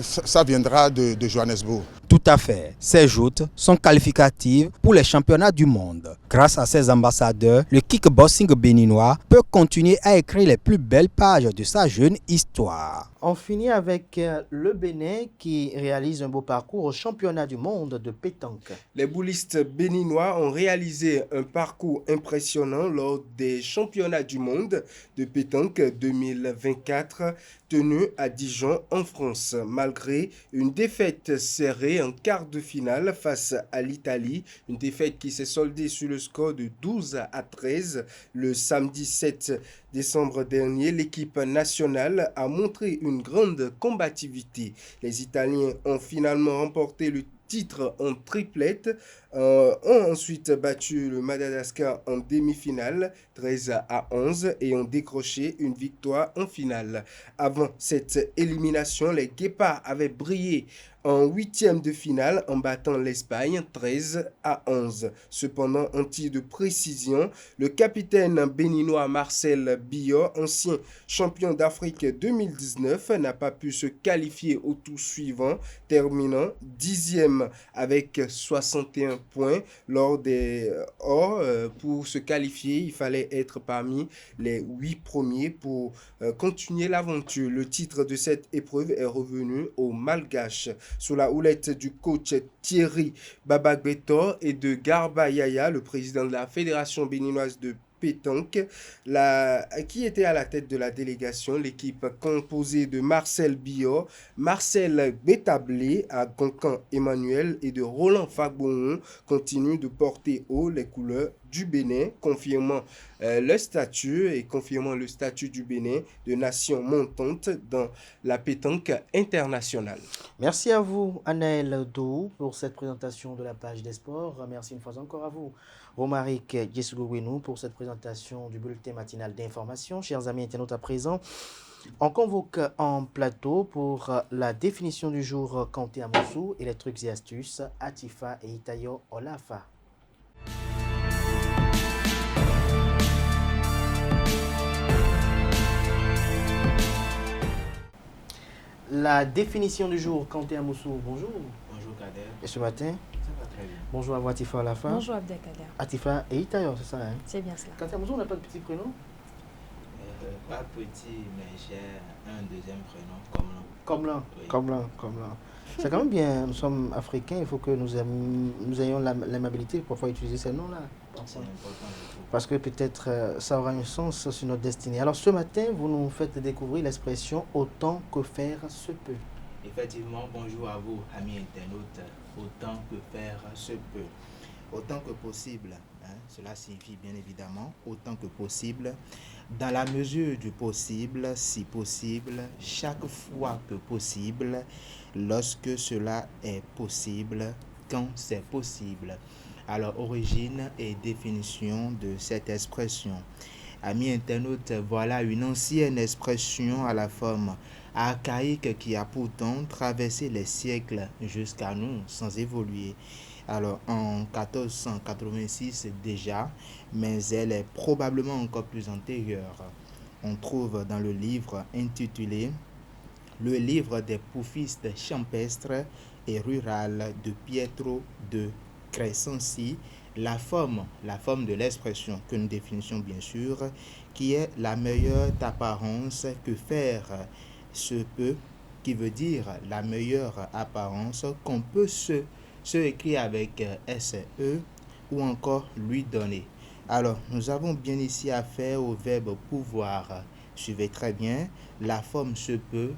ça viendra de Johannesburg. Tout à fait. Ces joutes sont qualificatives pour les championnats du monde. Grâce à ces ambassadeurs, le kickboxing béninois peut continuer à écrire les plus belles pages de sa jeune histoire. On finit avec le Bénin qui réalise un beau parcours au championnat du monde de pétanque. Les boulistes béninois ont réalisé un parcours impressionnant lors des championnats du monde de pétanque 2024 tenus à Dijon en France. Malgré une défaite serrée en quart de finale face à l'Italie, une défaite qui s'est soldée sur le score de 12-13 le samedi 7 décembre dernier, l'équipe nationale a montré une grande combativité. Les Italiens ont finalement remporté le titre en triplette, ont ensuite battu le Madagascar en demi-finale, 13-11, et ont décroché une victoire en finale. Avant cette élimination, les Guépards avaient brillé en huitième de finale en battant l'Espagne 13-11. Cependant, en tir de précision, le capitaine béninois Marcel Biot, ancien champion d'Afrique 2019, n'a pas pu se qualifier au tour suivant, terminant 10e avec 61 points lors des pour se qualifier, il fallait être parmi les 8 premiers pour continuer l'aventure. Le titre de cette épreuve est revenu aux Malgaches. Sous la houlette du coach Thierry Babagbetor et de Garba Yaya, le président de la Fédération béninoise de pétanque, qui était à la tête de la délégation. L'équipe composée de Marcel Biot, Marcel Bétablé, à Goncan Emmanuel et de Roland Fagbon continue de porter haut les couleurs du Bénin, confirmant le statut du Bénin de nation montante dans la pétanque internationale. Merci à vous, Anaël Dou, pour cette présentation de la page des sports. Merci une fois encore à vous, Romaric Djesugouenou, pour cette présentation du bulletin matinal d'information. Chers amis internautes, à présent, on convoque en plateau pour la définition du jour Kanté Amoussou et les trucs et astuces Atifa et Itayo Olafa. La définition du jour, Kanté Amoussou, bonjour. Bonjour Kader. Et ce matin? Ça va très bien. Bonjour à vous, Atifa Olafa. Bonjour Abdelkader. Atifa et Itayo, c'est ça, hein? C'est bien cela. Kanté Amoussou, on n'a pas de petit prénom? Pas petit, mais j'ai un deuxième prénom, Komlan. Komlan, oui. Komlan. C'est quand même bien, nous sommes africains, il faut que nous ayons l'aimabilité de parfois utiliser ces noms-là. C'est important. Parce que peut-être ça aura un sens sur notre destinée. Alors ce matin, vous nous faites découvrir l'expression « autant que faire se peut ». Effectivement, bonjour à vous, amis internautes. Autant que faire se peut. Autant que possible, hein, cela signifie bien évidemment autant que possible, dans la mesure du possible, si possible, chaque fois que possible, lorsque cela est possible, quand c'est possible. Alors, origine et définition de cette expression. Amis internautes, voilà une ancienne expression à la forme archaïque qui a pourtant traversé les siècles jusqu'à nous sans évoluer. Alors en 1486 déjà, mais elle est probablement encore plus antérieure. On trouve dans le livre intitulé « Le livre des poufistes champestres et rurales de Pietro de Crescenzi », la forme de l'expression que nous définissons bien sûr, qui est la meilleure apparence que faire se peut, qui veut dire la meilleure apparence qu'on peut se écrire avec SE ou encore lui donner. Alors, nous avons bien ici affaire au verbe pouvoir. Suivez très bien, la forme se peut,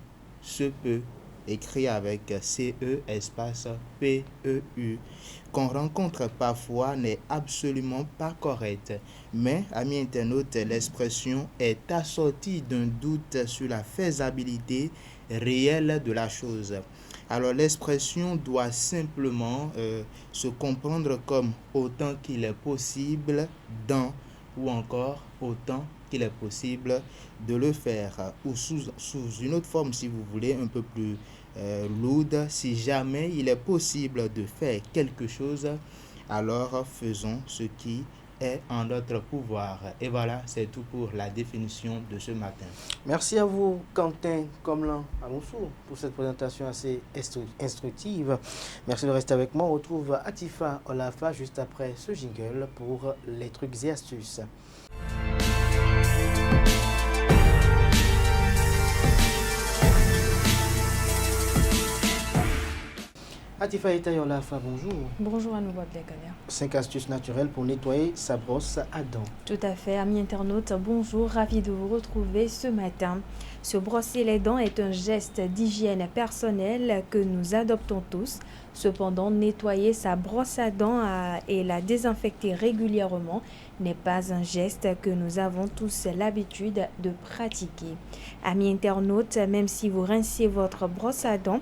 écrit avec CE espace PEU, qu'on rencontre parfois n'est absolument pas correcte. Mais, amis internautes, l'expression est assortie d'un doute sur la faisabilité réelle de la chose. Alors l'expression doit simplement se comprendre comme autant qu'il est possible dans ou encore autant qu'il est possible de le faire, ou sous une autre forme si vous voulez un peu plus lourde, si jamais il est possible de faire quelque chose, alors faisons ce qui est en notre pouvoir. Et voilà, c'est tout pour la définition de ce matin. Merci à vous, Quentin Komlan Amoussou, pour cette présentation assez instructive. Merci de rester avec moi. On retrouve Atifa Olafa juste après ce jingle pour les trucs et astuces. Atifa Itayo Olafa, bonjour. Bonjour à nouveau Abdelkader. 5 astuces naturelles pour nettoyer sa brosse à dents. Tout à fait, amis internautes, bonjour, ravi de vous retrouver ce matin. Se brosser les dents est un geste d'hygiène personnelle que nous adoptons tous. Cependant, nettoyer sa brosse à dents et la désinfecter régulièrement n'est pas un geste que nous avons tous l'habitude de pratiquer. Amis internautes, même si vous rincez votre brosse à dents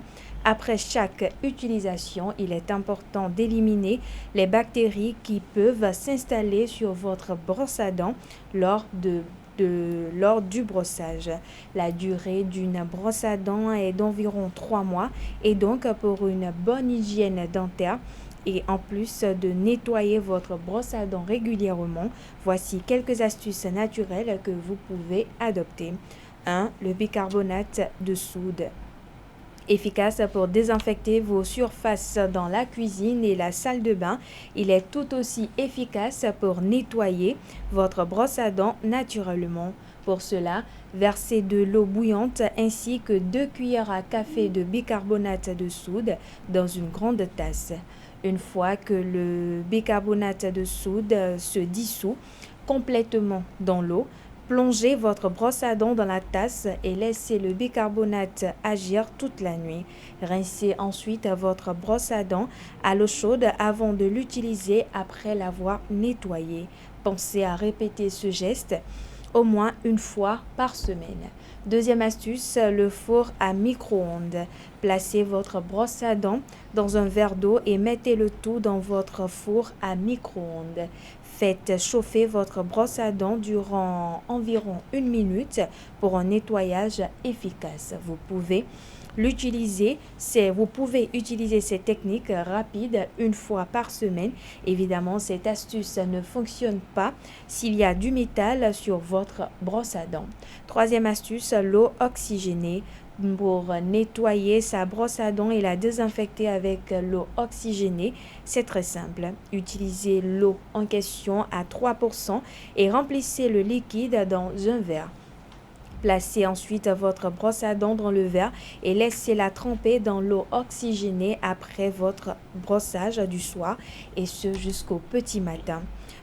Après chaque utilisation, il est important d'éliminer les bactéries qui peuvent s'installer sur votre brosse à dents lors du brossage. La durée d'une brosse à dents est d'environ 3 mois et donc pour une bonne hygiène dentaire et en plus de nettoyer votre brosse à dents régulièrement, voici quelques astuces naturelles que vous pouvez adopter. 1. Le bicarbonate de soude. Efficace pour désinfecter vos surfaces dans la cuisine et la salle de bain. Il est tout aussi efficace pour nettoyer votre brosse à dents naturellement. Pour cela, versez de l'eau bouillante ainsi que 2 cuillères à café de bicarbonate de soude dans une grande tasse. Une fois que le bicarbonate de soude se dissout complètement dans l'eau, plongez votre brosse à dents dans la tasse et laissez le bicarbonate agir toute la nuit. Rincez ensuite votre brosse à dents à l'eau chaude avant de l'utiliser après l'avoir nettoyée. Pensez à répéter ce geste au moins une fois par semaine. Deuxième astuce, le four à micro-ondes. Placez votre brosse à dents dans un verre d'eau et mettez le tout dans votre four à micro-ondes. Faites chauffer votre brosse à dents durant environ 1 minute pour un nettoyage efficace. Vous pouvez utiliser ces techniques rapides une fois par semaine. Évidemment, cette astuce ne fonctionne pas s'il y a du métal sur votre brosse à dents. Troisième astuce, l'eau oxygénée. Pour nettoyer sa brosse à dents et la désinfecter avec l'eau oxygénée, c'est très simple. Utilisez l'eau en question à 3% et remplissez le liquide dans un verre. Placez ensuite votre brosse à dents dans le verre et laissez-la tremper dans l'eau oxygénée après votre brossage du soir et ce jusqu'au petit matin.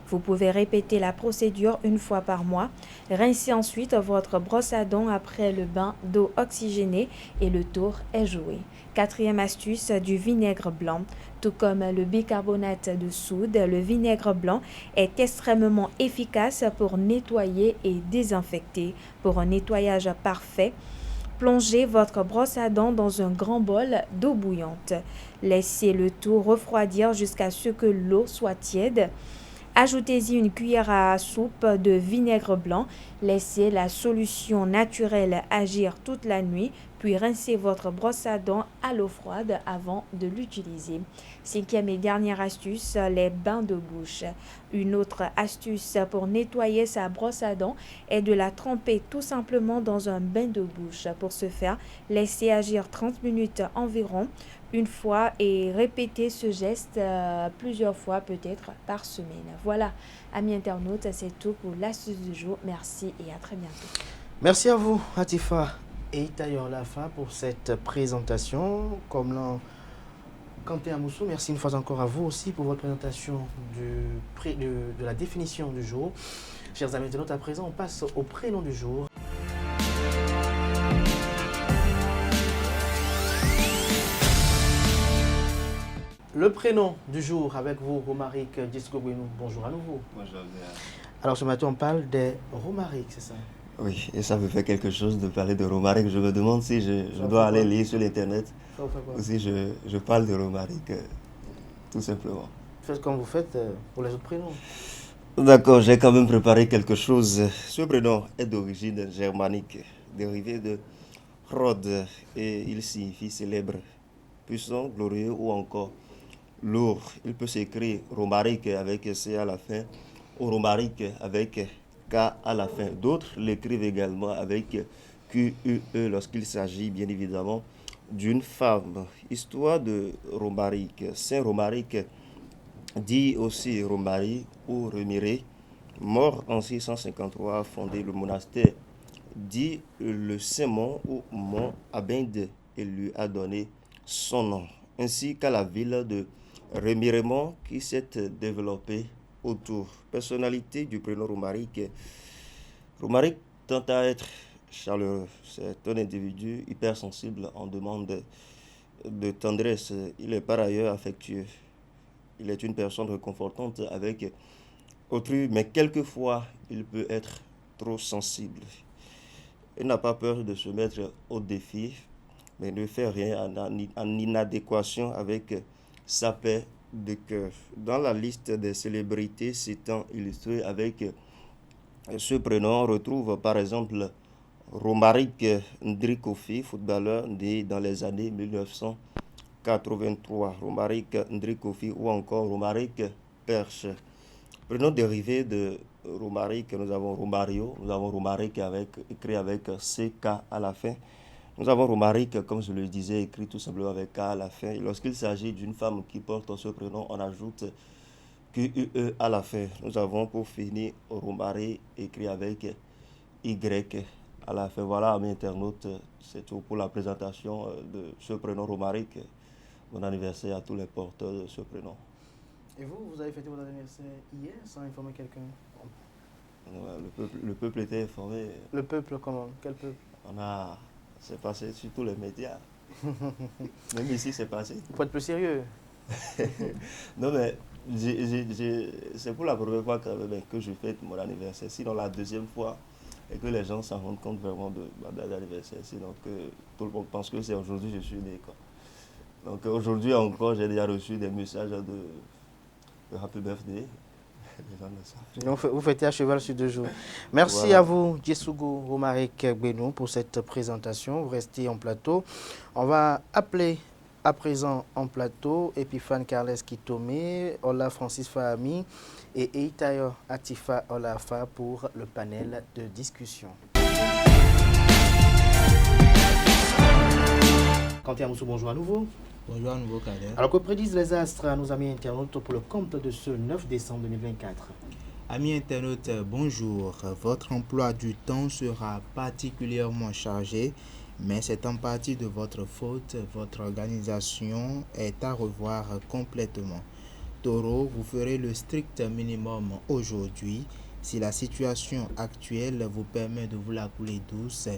Vous pouvez répéter la procédure une fois par mois. Rincez ensuite votre brosse à dents après le bain d'eau oxygénée et le tour est joué. Quatrième astuce, du vinaigre blanc. Tout comme le bicarbonate de soude, le vinaigre blanc est extrêmement efficace pour nettoyer et désinfecter. Pour un nettoyage parfait, plongez votre brosse à dents dans un grand bol d'eau bouillante. Laissez le tout refroidir jusqu'à ce que l'eau soit tiède. Ajoutez-y une cuillère à soupe de vinaigre blanc. Laissez la solution naturelle agir toute la nuit, puis rincez votre brosse à dents à l'eau froide avant de l'utiliser. Cinquième et dernière astuce, les bains de bouche. Une autre astuce pour nettoyer sa brosse à dents est de la tremper tout simplement dans un bain de bouche. Pour ce faire, laissez agir 30 minutes environ une fois et répétez ce geste plusieurs fois peut-être par semaine. Voilà, amis internautes, c'est tout pour l'astuce du jour. Merci et à très bientôt. Merci à vous, Atifa et Tayor Lafa, pour cette présentation. Comme l'an Kanté Amoussou, merci une fois encore à vous aussi pour votre présentation de la définition du jour. Chers amis internautes, à présent, on passe au prénom du jour. Le prénom du jour avec vous, Romaric Discogouinou. Bonjour à nouveau. Bonjour. Alors ce matin, on parle des Romaric, c'est ça? Oui, et ça me fait quelque chose de parler de Romaric. Je me demande si je dois aller lire sur l'internet ou si je parle de Romaric, tout simplement. Faites comme vous faites pour les autres prénoms. D'accord, j'ai quand même préparé quelque chose. Ce prénom est d'origine germanique, dérivé de Rod, et il signifie célèbre, puissant, glorieux ou encore lourd. Il peut s'écrire Romaric avec C à la fin ou Romaric avec K à la fin. D'autres l'écrivent également avec QUE lorsqu'il s'agit bien évidemment d'une femme. Histoire de Romaric. Saint Romaric, dit aussi Romari ou Remiré, mort en 653, a fondé le monastère dit le Saint-Mont ou Mont Abinde et lui a donné son nom, ainsi qu'à la ville de Remiremont qui s'est développée autour. Personnalité du prénom Romaric. Romaric tend à être chaleureux. C'est un individu hypersensible en demande de tendresse. Il est par ailleurs affectueux. Il est une personne réconfortante avec autrui, mais quelquefois il peut être trop sensible. Il n'a pas peur de se mettre au défi, mais ne fait rien en inadéquation avec sa paix de cœur. Dans la liste des célébrités s'étant illustrées avec ce prénom, on retrouve par exemple Romaric Ndrikofi, footballeur né dans les années 1983, Romaric Ndrikofi ou encore Romaric Perche. Prénom dérivé de Romaric, nous avons Romario, nous avons Romaric écrit avec CK à la fin. Nous avons Romaric, comme je le disais, écrit tout simplement avec K à la fin. Et lorsqu'il s'agit d'une femme qui porte ce prénom, on ajoute QUE à la fin. Nous avons pour finir Romaric écrit avec Y à la fin. Voilà, mes internautes, c'est tout pour la présentation de ce prénom Romaric. Bon anniversaire à tous les porteurs de ce prénom. Et vous avez fêté votre anniversaire hier sans informer quelqu'un? Le peuple était informé. Le peuple comment? Quel peuple? C'est passé sur tous les médias. Même ici, c'est passé. Il faut être plus sérieux. Non, mais c'est pour la première fois que je fête mon anniversaire. Sinon, la deuxième fois, et que les gens s'en rendent compte vraiment de ma date d'anniversaire. Sinon, que tout le monde pense que c'est aujourd'hui que je suis né, quoi. Donc, aujourd'hui encore, j'ai déjà reçu des messages de Happy Birthday. Vous fêtez à cheval sur 2 jours. Merci voilà. À vous, Djesougou Romaric Benou, pour cette présentation. Vous restez en plateau. On va appeler à présent en plateau Epiphane Carles Kitome, Ola Francis Fahami et Eitayo Atifa Olafa pour le panel de discussion. Quentin Moussou, bonjour à nouveau. Bonjour à nouveau, Kader. Alors que prédisent les astres à nos amis internautes pour le compte de ce 9 décembre 2024? Amis internautes, bonjour. Votre emploi du temps sera particulièrement chargé, mais c'est en partie de votre faute. Votre organisation est à revoir complètement. Taureau, vous ferez le strict minimum aujourd'hui. Si la situation actuelle vous permet de vous la couler douce,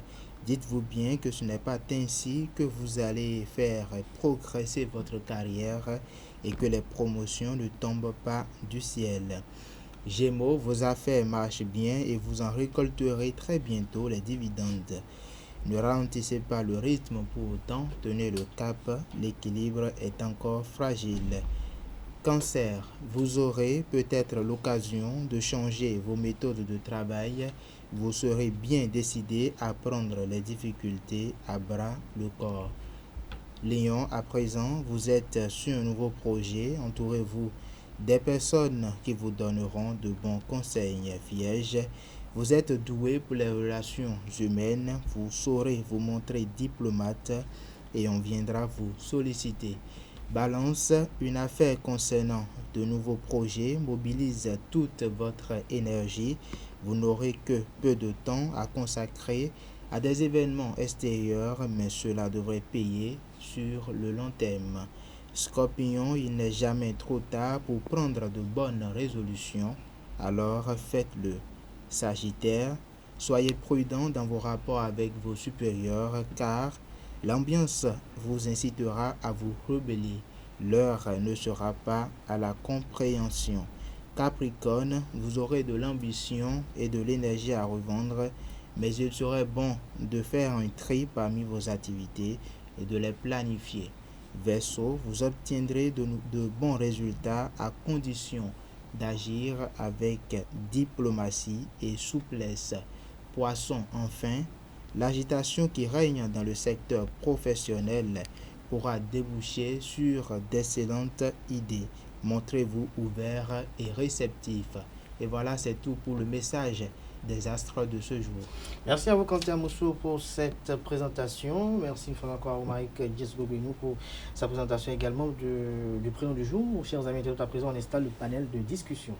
dites-vous bien que ce n'est pas ainsi que vous allez faire progresser votre carrière et que les promotions ne tombent pas du ciel. Gémeaux, vos affaires marchent bien et vous en récolterez très bientôt les dividendes. Ne ralentissez pas le rythme pour autant, tenez le cap, l'équilibre est encore fragile. Cancer, vous aurez peut-être l'occasion de changer vos méthodes de travail. Vous serez bien décidé à prendre les difficultés à bras le corps. Lion, à présent, vous êtes sur un nouveau projet. Entourez-vous des personnes qui vous donneront de bons conseils. Vierge, vous êtes doué pour les relations humaines. Vous saurez vous montrer diplomate et on viendra vous solliciter. Balance, une affaire concernant de nouveaux projets mobilise toute votre énergie. Vous n'aurez que peu de temps à consacrer à des événements extérieurs, mais cela devrait payer sur le long terme. Scorpion, il n'est jamais trop tard pour prendre de bonnes résolutions, alors faites-le. Sagittaire, soyez prudent dans vos rapports avec vos supérieurs, car l'ambiance vous incitera à vous rebeller. L'heure ne sera pas à la compréhension. Capricorne, vous aurez de l'ambition et de l'énergie à revendre, mais il serait bon de faire un tri parmi vos activités et de les planifier. Verseau, vous obtiendrez de bons résultats à condition d'agir avec diplomatie et souplesse. Poisson, enfin, l'agitation qui règne dans le secteur professionnel pourra déboucher sur d'excellentes idées. Montrez-vous ouvert et réceptif. Et voilà, c'est tout pour le message des astres de ce jour. Merci à vous, Quentin Moussou, pour cette présentation. Merci une fois encore à Romaric Djesougou pour sa présentation également du prénom du jour. Chers amis, à présent, on installe le panel de discussion.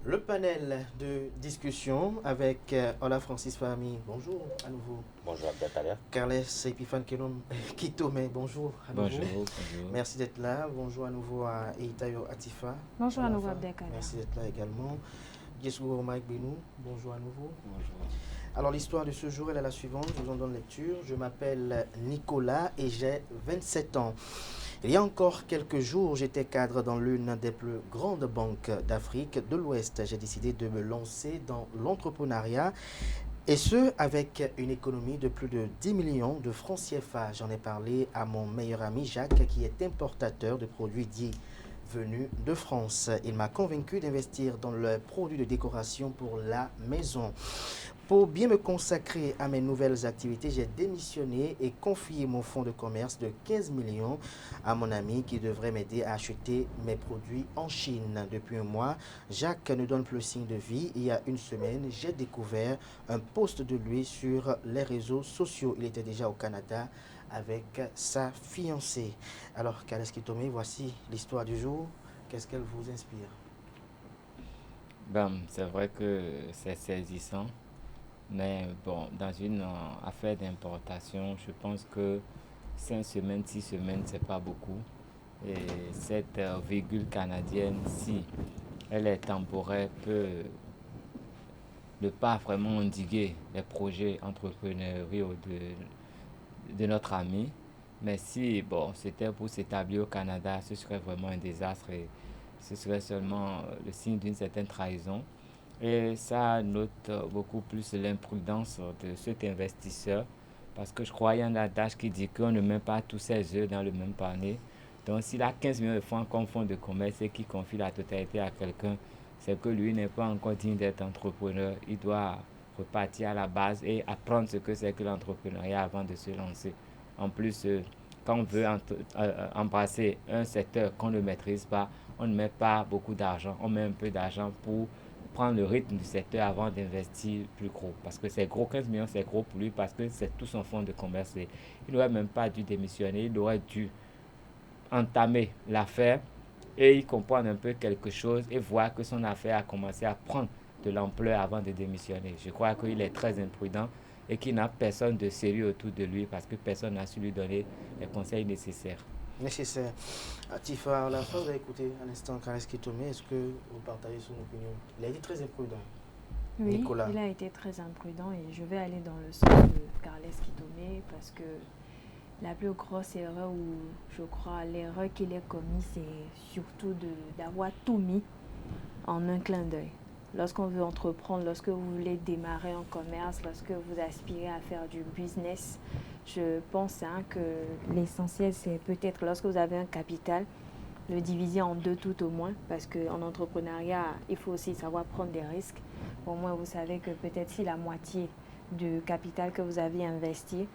Le panel de discussion avec Ola Francis Fahami. Bonjour à nouveau. Bonjour Abdelkader. Carles Epiphane Kitome. Bonjour à nouveau. Bonjour. Merci d'être là. Bonjour à nouveau à Eitayo Atifa. Bonjour à nouveau Abdelkader. Merci d'être là également. Djesougou Romaric Benou. Bonjour à nouveau. Bonjour. Alors l'histoire de ce jour, elle est la suivante. Je vous en donne lecture. Je m'appelle Nicolas et j'ai 27 ans. Il y a encore quelques jours, j'étais cadre dans l'une des plus grandes banques d'Afrique de l'Ouest. J'ai décidé de me lancer dans l'entrepreneuriat et ce, avec une économie de plus de 10 millions de francs CFA. J'en ai parlé à mon meilleur ami Jacques, qui est importateur de produits dits venus de France. Il m'a convaincu d'investir dans le produit de décoration pour la maison. Pour bien me consacrer à mes nouvelles activités, j'ai démissionné et confié mon fonds de commerce de 15 millions à mon ami qui devrait m'aider à acheter mes produits en Chine. Depuis un mois, Jacques ne donne plus signe de vie. Il y a une semaine, j'ai découvert un post de lui sur les réseaux sociaux. Il était déjà au Canada avec sa fiancée. Alors, Kaleski Tomé, voici l'histoire du jour. Qu'est-ce qu'elle vous inspire? C'est vrai que c'est saisissant. Mais bon, dans une affaire d'importation, je pense que 5 semaines, 6 semaines, c'est pas beaucoup. Et cette virgule canadienne, si elle est temporaire, peut ne pas vraiment endiguer les projets entrepreneuriaux de notre ami. Mais si c'était pour s'établir au Canada, ce serait vraiment un désastre et ce serait seulement le signe d'une certaine trahison. Et ça note beaucoup plus l'imprudence de cet investisseur parce que je crois qu'il y a un adage qui dit qu'on ne met pas tous ses œufs dans le même panier. Donc s'il a 15 millions de francs comme fonds de commerce et qu'il confie la totalité à quelqu'un, c'est que lui n'est pas encore digne d'être entrepreneur. Il doit repartir à la base et apprendre ce que c'est que l'entrepreneuriat avant de se lancer. En plus, quand on veut embrasser un secteur qu'on ne maîtrise pas, on ne met pas beaucoup d'argent, on met un peu d'argent pour prendre le rythme du secteur avant d'investir plus gros. Parce que c'est gros, 15 millions c'est gros pour lui parce que c'est tout son fonds de commerce. Il n'aurait même pas dû démissionner, il aurait dû entamer l'affaire et y comprendre un peu quelque chose et voir que son affaire a commencé à prendre de l'ampleur avant de démissionner. Je crois qu'il est très imprudent et qu'il n'a personne de sérieux autour de lui parce que personne n'a su lui donner les conseils nécessaires. Tifa, à la fin, vous avez écouté à l'instant Kaleski Tomé. Est-ce que vous partagez son opinion? Il a été très imprudent. Oui, Nicolas. Il a été très imprudent et je vais aller dans le sens de Kaleski Tomé parce que la plus grosse erreur, ou je crois l'erreur qu'il a commise, c'est surtout d'avoir tout mis en un clin d'œil. Lorsqu'on veut entreprendre, lorsque vous voulez démarrer un commerce, lorsque vous aspirez à faire du business, je pense que l'essentiel, c'est peut-être lorsque vous avez un capital, le diviser en deux tout au moins, parce qu'en entrepreneuriat, il faut aussi savoir prendre des risques. Au moins, vous savez que peut-être si la moitié du capital que vous avez investi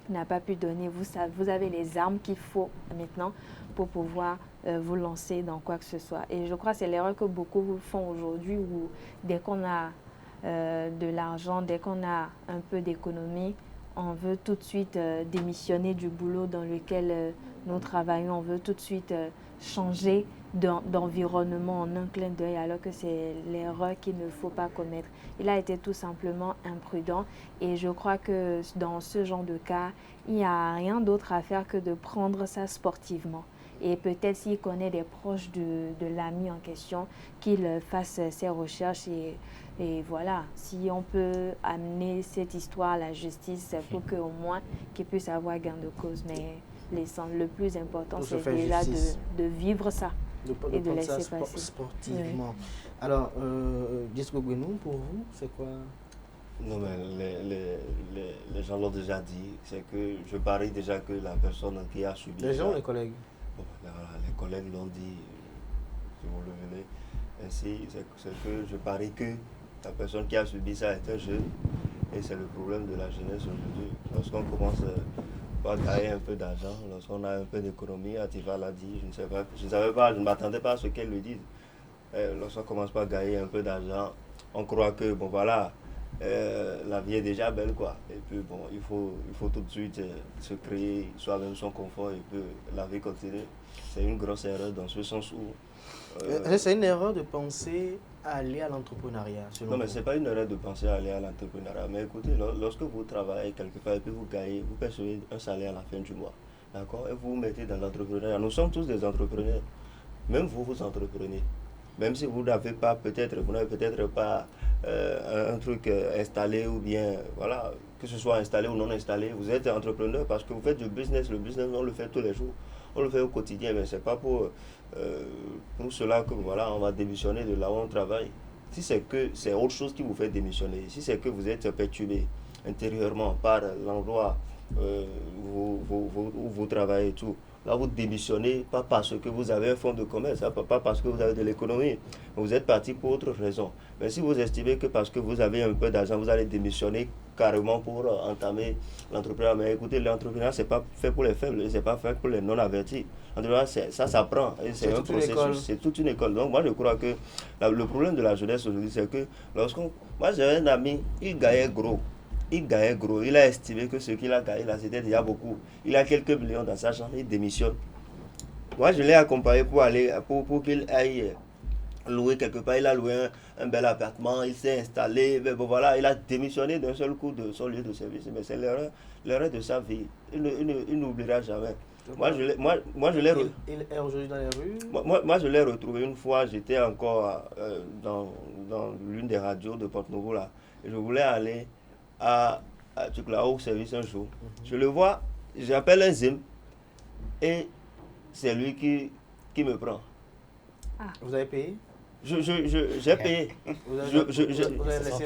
n'a pas pu donner, vous avez les armes qu'il faut maintenant pour pouvoir vous lancer dans quoi que ce soit. Et je crois que c'est l'erreur que beaucoup font aujourd'hui où dès qu'on a de l'argent, dès qu'on a un peu d'économie, on veut tout de suite démissionner du boulot dans lequel nous travaillons, on veut tout de suite changer d'environnement en un clin d'œil, alors que c'est l'erreur qu'il ne faut pas commettre. Il a été tout simplement imprudent et je crois que dans ce genre de cas, il n'y a rien d'autre à faire que de prendre ça sportivement. Et peut-être s'il connaît des proches de l'ami en question, qu'il fasse ses recherches et voilà, si on peut amener cette histoire à la justice, c'est pour qu'au moins qu'il puisse avoir gain de cause. Mais le plus important, c'est déjà de vivre ça et de laisser ça passer. Sportivement. Oui. Alors, Disco Gwenou, pour vous, c'est quoi? Non, mais les gens l'ont déjà dit. C'est que je parie déjà que la personne qui a subi. Les gens, les collègues? Bon, les collègues l'ont dit, si vous le voulez. Ainsi, c'est que je parie que la personne qui a subi ça est un jeune. Et c'est le problème de la jeunesse aujourd'hui. Lorsqu'on commence par gagner un peu d'argent, lorsqu'on a un peu d'économie, Atifa l'a dit, je ne m'attendais pas à ce qu'elle le dise. Lorsqu'on commence par gagner un peu d'argent, on croit que, bon voilà, la vie est déjà belle, quoi. Et puis, bon, il faut tout de suite se créer soi-même son confort et puis la vie continue. C'est une grosse erreur dans ce sens où... c'est une erreur de penser à aller à l'entrepreneuriat, selon Non, mais vous. ce n'est pas une erreur de penser à aller à l'entrepreneuriat. Mais écoutez, lorsque vous travaillez quelque part et puis vous gagnez, vous percevez un salaire à la fin du mois. D'accord? Et vous vous mettez dans l'entrepreneuriat. Nous sommes tous des entrepreneurs. Même vous, vous entreprenez. Même si vous n'avez pas vous n'avez peut-être pas un truc installé ou bien, voilà, que ce soit installé ou non installé, vous êtes entrepreneur parce que vous faites du business. Le business, on le fait tous les jours. on le fait au quotidien, mais c'est pas pour cela que voilà, on va démissionner de là où on travaille. Si c'est que c'est autre chose qui vous fait démissionner, si c'est que vous êtes perturbé intérieurement par l'endroit où vous travaillez et tout, là vous démissionnez pas parce que vous avez un fonds de commerce, pas parce que vous avez de l'économie, vous êtes parti pour autre raison. Mais si vous estimez que parce que vous avez un peu d'argent, vous allez démissionner carrément pour entamer l'entrepreneuriat, mais écoutez, l'entrepreneuriat c'est pas fait pour les faibles, c'est pas fait pour les non avertis. L'entrepreneuriat ça s'apprend, c'est un processus, c'est toute une école. Donc moi je crois que le problème de la jeunesse aujourd'hui c'est que moi j'ai un ami, il gagnait gros, il a estimé que ce qu'il a gagné là c'était déjà beaucoup. Il a quelques millions dans sa chambre, il démissionne. Moi je l'ai accompagné pour qu'il aille louer quelque part, il a loué un bel appartement, il s'est installé, mais bon, voilà, il a démissionné d'un seul coup de son lieu de service. Mais c'est l'erreur de sa vie. Il n'oubliera jamais. Moi, je l'ai il est aujourd'hui dans les rues. Moi, je l'ai retrouvé une fois, j'étais encore dans l'une des radios de Porto-Novo là. Et je voulais aller à au service un jour. Je le vois, j'appelle un Zim et c'est lui qui me prend. Vous avez payé? J'ai payé.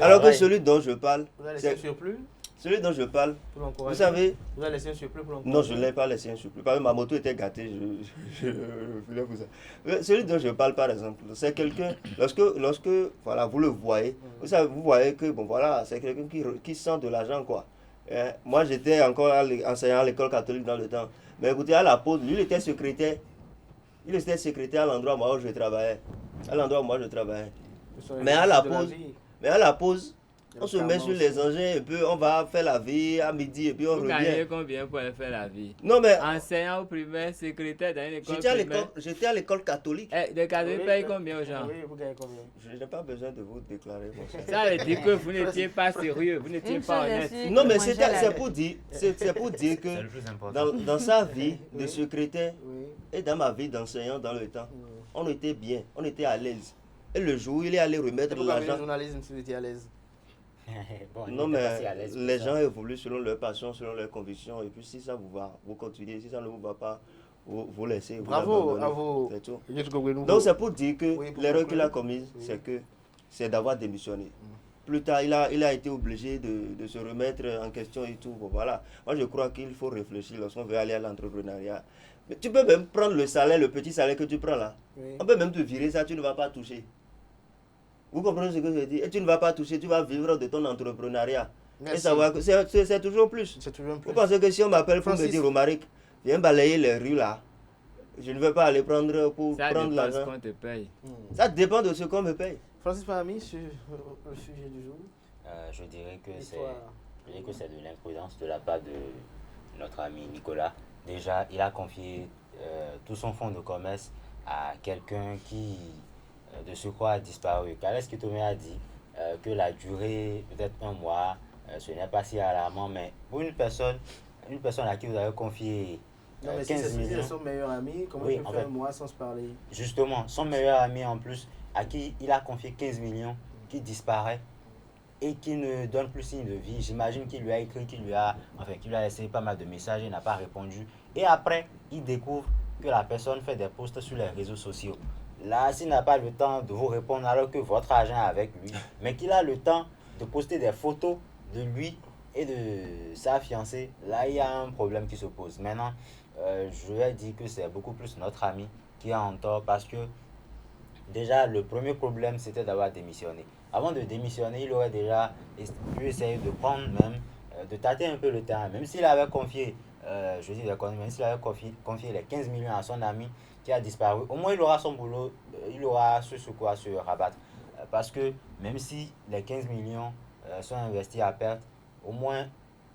Alors que celui dont je parle, vous avez laissé un surplus? Celui dont je parle, vous savez... Vous avez laissé un surplus pour l'encourager? Non, je ne l'ai pas laissé un surplus. Parce que ma moto était gâtée. Celui dont je parle, par exemple, c'est quelqu'un... Lorsque voilà, vous le voyez, vous voyez que bon, voilà, c'est quelqu'un qui sent de l'argent, quoi. Moi, j'étais encore enseignant à l'école catholique dans le temps. Mais écoutez, à la pause, lui, il était secrétaire. Il était secrétaire à l'endroit où je travaillais. Mais à la pause, on se met sur les engins et puis on va faire la vie à midi et puis on revient. Vous gagnez combien pour aller faire la vie? Non mais... Enseignant au primaire, secrétaire dans une école primaire. J'étais à l'école catholique. Les catholiques payent combien aux gens? Oui, vous gagnez combien? Je n'ai pas besoin de vous déclarer. Ça veut dire que vous n'étiez pas sérieux, vous n'étiez pas honnête. Non mais c'est pour dire que dans sa vie de secrétaire et dans ma vie d'enseignant dans le temps, on était bien, on était à l'aise. Et le jour où il est allé remettre l'argent... Le journalisme, si vous étiez à l'aise. Bon, non mais les gens évoluent selon leur passion, selon leurs convictions. Et puis si ça vous va, vous continuez. Si ça ne vous va pas, vous laissez. Bravo à vous. C'est tout. Donc c'est pour dire que l'erreur qu'il a commise, c'est d'avoir démissionné. Plus tard, il a été obligé de se remettre en question et tout. Bon, voilà. Moi, je crois qu'il faut réfléchir lorsqu'on veut aller à l'entrepreneuriat. Mais tu peux même prendre le salaire, le petit salaire que tu prends là. On peut même te virer ça, tu ne vas pas toucher. Vous comprenez ce que je dis? Et tu ne vas pas toucher, tu vas vivre de ton entrepreneuriat. Merci. Et savoir que c'est toujours plus. Vous pensez que si on m'appelle pour me dire, Romaric, viens balayer les rues là, je ne vais pas aller prendre l'argent. Ça dépend de ce qu'on te paye. Ça dépend de ce qu'on me paye. Francis Parami, sur le sujet du jour. Je dirais que c'est de l'imprudence de la part de notre ami Nicolas. Déjà, il a confié tout son fonds de commerce à quelqu'un qui, de surcroît, a disparu. Kales Kitomé a dit que la durée, peut-être un mois, ce n'est pas si alarmant, mais pour une personne à qui vous avez confié 15 millions... Si c'est son meilleur ami, comment il peut faire un mois sans se parler? Justement, son meilleur ami en plus, à qui il a confié 15 millions, qui disparaît et qui ne donne plus signe de vie. J'imagine qu'il lui a écrit, qu'il lui a laissé pas mal de messages, il n'a pas répondu. Et après, il découvre que la personne fait des posts sur les réseaux sociaux. Là, s'il n'a pas le temps de vous répondre alors que votre agent est avec lui, mais qu'il a le temps de poster des photos de lui et de sa fiancée, là, il y a un problème qui se pose. Maintenant, je vais dire que c'est beaucoup plus notre ami qui a en tort parce que déjà, le premier problème, c'était d'avoir démissionné. Avant de démissionner, il aurait déjà pu essayer de prendre même, de tâter un peu le terrain. Même s'il avait confié, même s'il avait confié les 15 millions à son ami qui a disparu, au moins il aura son boulot, il aura ce sur quoi se rabattre. Parce que même si les 15 millions sont investis à perte, au moins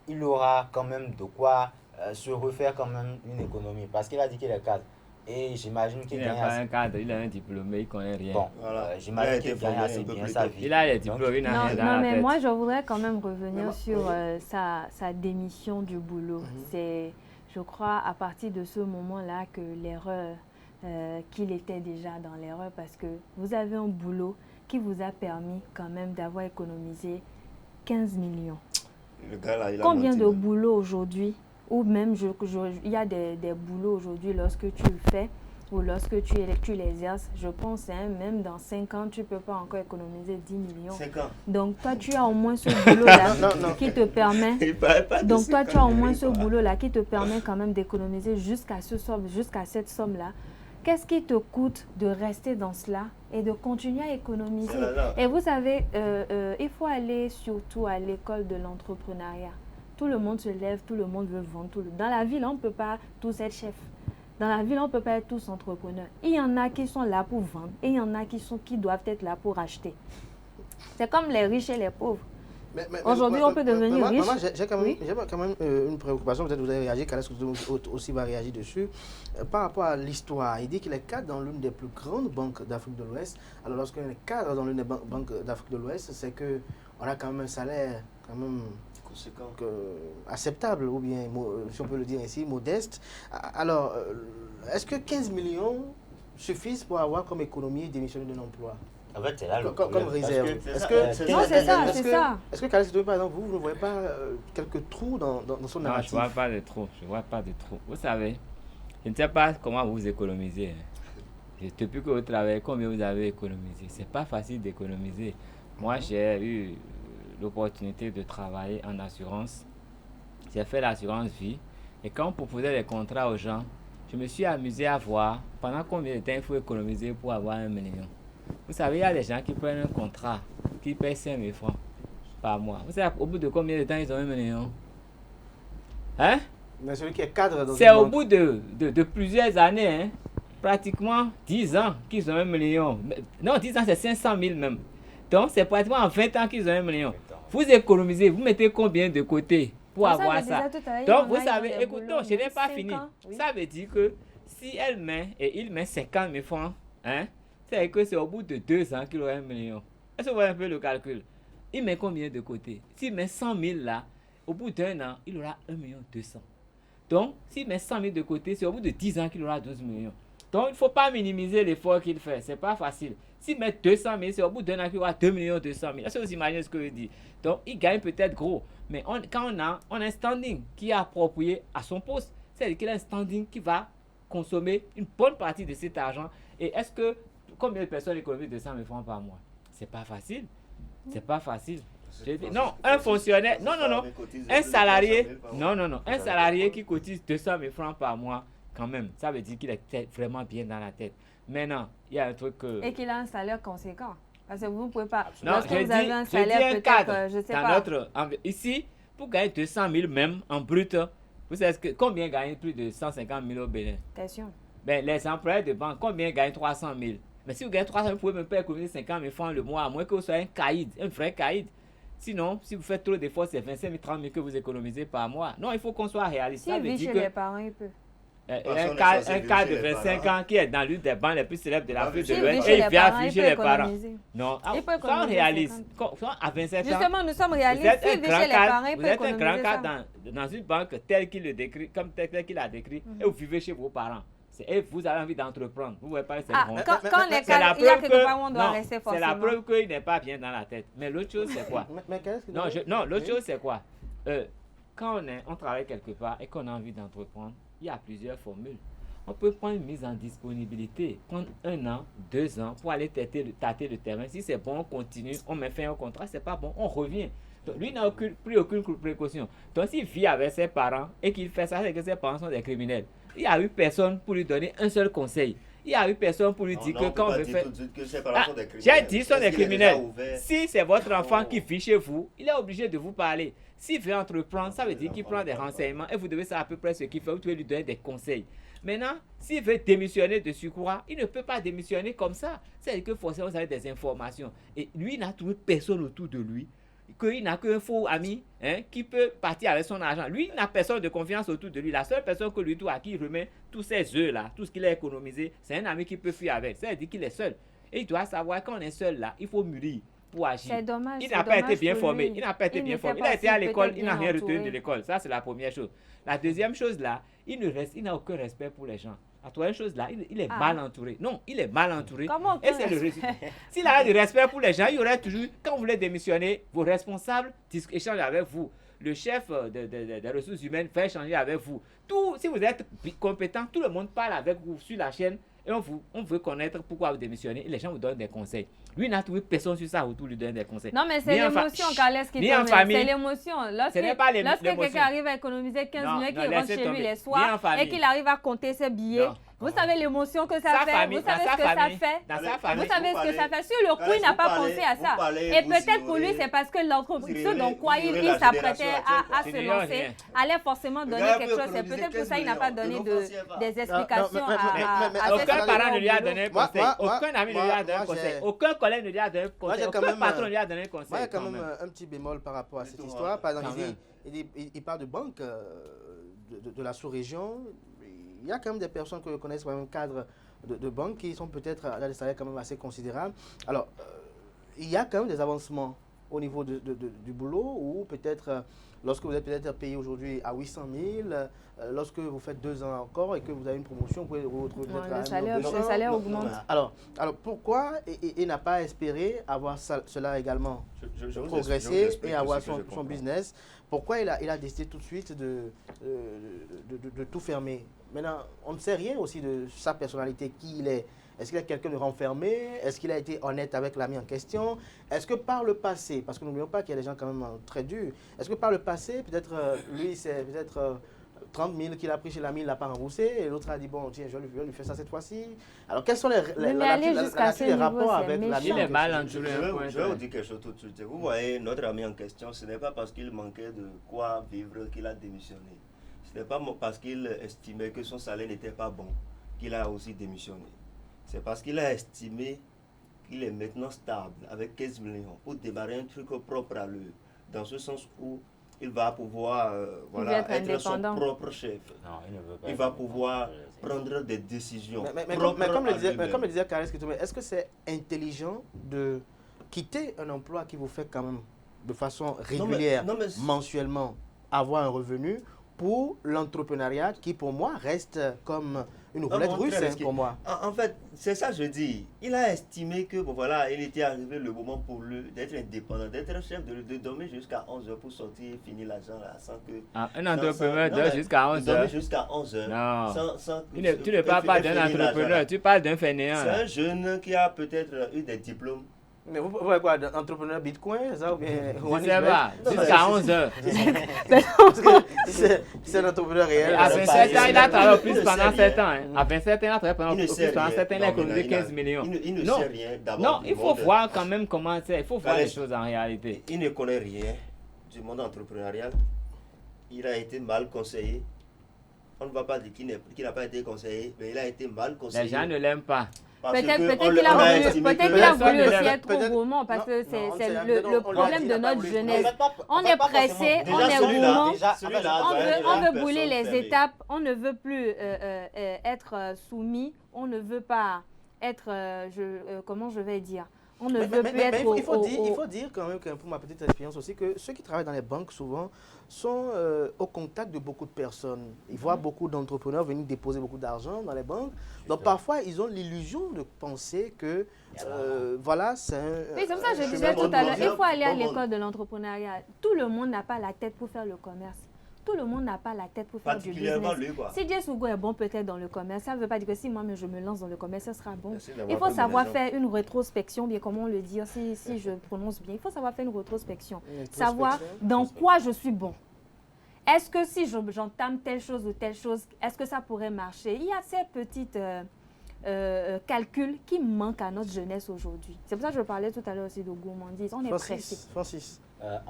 il aura quand même de quoi se refaire quand même une économie. Parce qu'il a dit qu'il est cadre. Et j'imagine qu'il gagne pas un cadre, il a un diplôme, il ne connaît rien. Bon, j'imagine qu'il gagne assez bien sa vie. Il a les diplômes, il n'a rien dans la tête. Non, mais moi, je voudrais quand même revenir sur sa démission du boulot. C'est, je crois, à partir de ce moment-là que l'erreur, qu'il était déjà dans l'erreur, parce que vous avez un boulot qui vous a permis quand même d'avoir économisé 15 millions. Le gars là, il a Combien menti, de boulots aujourd'hui Ou même, il y a des boulots aujourd'hui, lorsque tu le fais, ou lorsque tu les exerces, je pense, même dans 5 ans, tu ne peux pas encore économiser 10 millions. 5 ans. Donc, toi, tu as au moins ce boulot-là qui te permet... Donc, toi, tu as au moins ce boulot-là qui te permet quand même d'économiser jusqu'à cette somme-là. Qu'est-ce qui te coûte de rester dans cela et de continuer à économiser? Et vous savez, il faut aller surtout à l'école de l'entrepreneuriat. Tout le monde se lève, tout le monde veut vendre. Dans la ville, on ne peut pas tous être chef. Dans la ville, on ne peut pas être tous entrepreneurs. Il y en a qui sont là pour vendre et il y en a qui doivent être là pour acheter. C'est comme les riches et les pauvres. Aujourd'hui, on peut devenir riche. J'ai quand même une préoccupation. Peut-être que vous avez réagi, Kales aussi va réagir dessus. Par rapport à l'histoire, il dit qu'il est cadre dans l'une des plus grandes banques d'Afrique de l'Ouest. Alors, lorsqu'on est cadre dans l'une des banques d'Afrique de l'Ouest, c'est qu'on a quand même un salaire quand même acceptable, ou bien, si on peut le dire ainsi, modeste. Alors, est-ce que 15 millions suffisent pour avoir comme économie démissionner d'un emploi? En fait, c'est là le comme réserve. Non, c'est ça. Est-ce que Kales, par exemple, vous ne voyez pas quelques trous dans son narratif? Non, je ne vois pas de trous. Vous savez, je ne sais pas comment vous économisez. Depuis que vous travaillez, combien vous avez économisé? Ce n'est pas facile d'économiser. Moi, j'ai eu l'opportunité de travailler en assurance. J'ai fait l'assurance vie. Et quand on proposait les contrats aux gens, je me suis amusé à voir pendant combien de temps il faut économiser pour avoir 1 million. Vous savez, il y a des gens qui prennent un contrat, qui payent 5 000 francs par mois. Vous savez, au bout de combien de temps ils ont 1 million? Hein? Mais celui qui est cadre dans c'est au bout de plusieurs années, hein? Pratiquement 10 ans qu'ils ont 1 million. Non, 10 ans, c'est 500 000 même. Donc, c'est pratiquement en 20 ans qu'ils ont 1 million. Vous économisez, vous mettez combien de côté pour avoir ça? Donc, vous savez, écoutez, je n'ai pas fini. Ça veut dire que si il met 50 000 francs, hein, c'est que c'est au bout de 2 ans qu'il aura 1 million. Est-ce que vous voyez un peu le calcul? Il met combien de côté? S'il met 100 000 là, au bout d'1 an, il aura 1 200 000. Donc, s'il met 100 000 de côté, c'est au bout de 10 ans qu'il aura 12 millions. Donc, il ne faut pas minimiser l'effort qu'il fait. Ce n'est pas facile. S'il met 200 000, c'est au bout d'1 an qu'il aura 2 200 000. Est-ce que vous imaginez ce que je dis? Donc, il gagne peut-être gros. Mais quand on a un standing qui est approprié à son poste, c'est-à-dire qu'il a un standing qui va consommer une bonne partie de cet argent. Et est-ce que combien de personnes économisent 200 000 francs par mois? C'est pas facile. C'est pas facile. Non, un fonctionnaire, non, un salarié, un salarié qui cotise 200 000 francs par mois, quand même, ça veut dire qu'il est vraiment bien dans la tête. Maintenant, il y a un truc que... Et qu'il a un salaire conséquent. Parce que vous ne pouvez pas... Non, vous avez un salaire peut-être, je sais pas. Ici, pour gagner 200 000 même en brut, vous savez combien gagne plus de 150 000 au Bénin? Question. Ben, les employés de banque, combien gagnent 300 000? Mais si vous gagnez 300 000, vous pouvez même pas économiser 50 000 francs le mois, à moins que vous soyez un caïd, un vrai caïd. Sinon, si vous faites trop d'efforts, c'est 25 000, 30 000 que vous économisez par mois. Non, il faut qu'on soit réaliste. Si il vit chez les parents, il peut. Un cas de 25 ans qui est dans l'une des banques les plus célèbres de l'Afrique de l'Ouest et il vient vivre chez les parents. Non, soyons réalistes. À 27 ans, justement, nous sommes réalistes. Si il vit chez les parents, il peut économiser ça. Vous êtes un grand cas dans une banque telle qu'il le décrit, comme tel qu'il a décrit, et vous vivez chez vos parents. Et vous avez envie d'entreprendre. Vous ne voyez pas, c'est quand les cas, il y a quelque part où on doit rester forcément. C'est la preuve qu'il n'est pas bien dans la tête. Mais l'autre chose, c'est quoi? Non, l'autre chose, c'est quoi? Quand on travaille quelque part et qu'on a envie d'entreprendre, il y a plusieurs formules. On peut prendre une mise en disponibilité, prendre 1 an, 2 ans pour aller tâter le terrain. Si c'est bon, on continue, on met fin au contrat. C'est pas bon, on revient. Donc, lui n'a pris aucune précaution. Donc, s'il vit avec ses parents et qu'il fait ça, c'est que ses parents sont des criminels. Il n'y a eu personne pour lui donner un seul conseil. Il n'y a eu personne pour lui dire que quand on veut faire... J'ai dit, sont des criminels. Si c'est votre enfant qui vit chez vous, il est obligé de vous parler. S'il veut entreprendre, ça veut dire qu'il prend des renseignements et vous devez savoir à peu près ce qu'il fait. Vous devez lui donner des conseils. Maintenant, s'il veut démissionner de surcroît, il ne peut pas démissionner comme ça. C'est-à-dire que forcément, vous avez des informations. Et lui, il n'a trouvé personne autour de lui. Qu'il n'a qu'un faux ami qui peut partir avec son argent. Lui, il n'a personne de confiance autour de lui. La seule personne que lui doit, à qui il remet tous ses œufs là, tout ce qu'il a économisé, c'est un ami qui peut fuir avec. C'est-à-dire qu'il est seul. Et il doit savoir qu'on est seul là, il faut mûrir pour agir. C'est dommage. Il n'a pas été bien formé. Il n'a pas été bien formé. Il a été à l'école, il n'a rien retenu de l'école. Ça, c'est la première chose. La deuxième chose là, il n'a aucun respect pour les gens. La troisième chose là, il est mal entouré. Non, il est mal entouré. Comment et c'est le résultat. S'il a du respect pour les gens, il y aurait toujours, quand vous voulez démissionner, vos responsables échangent avec vous. le chef des ressources humaines fait échanger avec vous. Si vous êtes compétent, tout le monde parle avec vous sur la chaîne et on veut connaître pourquoi vous démissionnez et les gens vous donnent des conseils. Lui, il n'a trouvé personne sur ça autour lui donne des conseils. Non, mais c'est l'émotion, Carles, qui tombe. C'est l'émotion. Lorsque quelqu'un arrive à économiser 15 millions, qu'il rentre chez lui les soirs et qu'il arrive à compter ses billets, vous savez l'émotion que ça fait. Vous savez ce que ça fait. Vous savez ce que ça fait. Sur le coup, il n'a pas pensé à ça. Et peut-être pour lui, c'est parce que l'entreprise, ce dans quoi il s'apprêtait à se lancer, allait forcément donner quelque chose. C'est peut-être pour ça qu'il n'a pas donné des explications à aucun parent ne lui a donné conseil. Aucun ami ne lui a donné conseil. Aucun collègue ne lui a donné conseil. Aucun patron ne lui a donné conseil. Moi, il y a quand même un petit bémol par rapport à cette histoire. Par exemple, il parle de banque de la sous-région. Il y a quand même des personnes que connaissent quand même cadre de banque qui sont peut-être à des salaires quand même assez considérables. Alors, il y a quand même des avancements au niveau du boulot ou peut-être lorsque vous êtes peut-être payé aujourd'hui à 800 000, lorsque vous faites 2 ans encore et que vous avez une promotion, vous pouvez vous retrouver peut-être à 1 200. Le salaire augmente. Alors pourquoi il n'a pas espéré avoir cela également progresser et avoir son business? Pourquoi il a décidé tout de suite de tout fermer? Maintenant, on ne sait rien aussi de sa personnalité, qui il est. Est-ce qu'il est quelqu'un de renfermé? Est-ce qu'il a été honnête avec l'ami en question? Est-ce que par le passé, parce que n'oublions pas qu'il y a des gens quand même très durs, est-ce que par le passé, peut-être lui, c'est peut-être 30 000 qu'il a pris chez l'ami, il ne l'a pas remboursé, et l'autre a dit, bon, tiens, je vais lui faire ça cette fois-ci. Alors, quels sont les rapports avec l'ami? Il est mal entouré. Je vais vous dire quelque chose tout de suite. Vous voyez, notre ami en question, ce n'est pas parce qu'il manquait de quoi vivre qu'il a démissionné. Ce n'est pas parce qu'il estimait que son salaire n'était pas bon qu'il a aussi démissionné. C'est parce qu'il a estimé qu'il est maintenant stable avec 15 millions pour démarrer un truc propre à lui. Dans ce sens où il va pouvoir être son propre chef. Non, il ne veut pas. Il va pouvoir prendre des décisions. Mais comme le disait Carles, est-ce que c'est intelligent de quitter un emploi qui vous fait quand même de façon régulière, mensuellement, avoir un revenu pour l'entrepreneuriat qui, pour moi, reste comme une roulette russe pour moi. En fait, c'est ça que je dis. Il a estimé que, bon voilà, il était arrivé le moment pour lui d'être indépendant, d'être chef, de dormir jusqu'à 11h pour sortir et finir l'argent là, sans que... un entrepreneur dort jusqu'à 11h. Dormir jusqu'à 11h. Non. Tu ne parles pas d'un entrepreneur, tu parles d'un fainéant. C'est un jeune qui a peut-être eu des diplômes. Mais vous voyez quoi, entrepreneur Bitcoin, ça ou bien... Je sais pas, jusqu'à 11h. C'est un entrepreneur réel. À 27 ans, il a travaillé plus pendant 7 ans. À 27 ans, il a travaillé pendant plus pendant 7 ans, il a économisé 15 millions. Il ne sait rien d'abord. Non, il faut voir quand même comment c'est. Il faut voir les choses en réalité. Il ne connaît rien du monde entrepreneurial. Il a été mal conseillé. On ne va pas dire qu'il n'a pas été conseillé, mais il a été mal conseillé. Les gens ne l'aiment pas. Peut-être qu'il a voulu aussi être gourmand parce que c'est le problème de notre jeunesse. On est pressé, on est gourmand, on veut brûler les étapes, on ne veut plus être soumis, on ne veut pas être, comment je vais dire, on ne veut plus être... Il faut dire quand même, pour ma petite expérience aussi, que ceux qui travaillent dans les banques souvent sont au contact de beaucoup de personnes. Ils voient beaucoup d'entrepreneurs venir déposer beaucoup d'argent dans les banques. Donc parfois, ils ont l'illusion de penser que, voilà, c'est un... Oui, c'est pour ça que je disais tout à l'heure, il faut aller à l'école de l'entrepreneuriat. Tout le monde n'a pas la tête pour faire le commerce. Tout le monde n'a pas la tête pour faire du business. Si Dieu Sougo est bon peut-être dans le commerce, ça ne veut pas dire que si moi-même je me lance dans le commerce, ça sera bon. Il faut savoir faire une rétrospection, bien comment le dire, si je prononce bien. Il faut savoir faire une rétrospection. Savoir dans quoi je suis bon. Est-ce que si j'entame telle chose ou telle chose, est-ce que ça pourrait marcher? Il y a ces petites calculs qui manquent à notre jeunesse aujourd'hui. C'est pour ça que je parlais tout à l'heure aussi de gourmandise. On est pressé. Francis,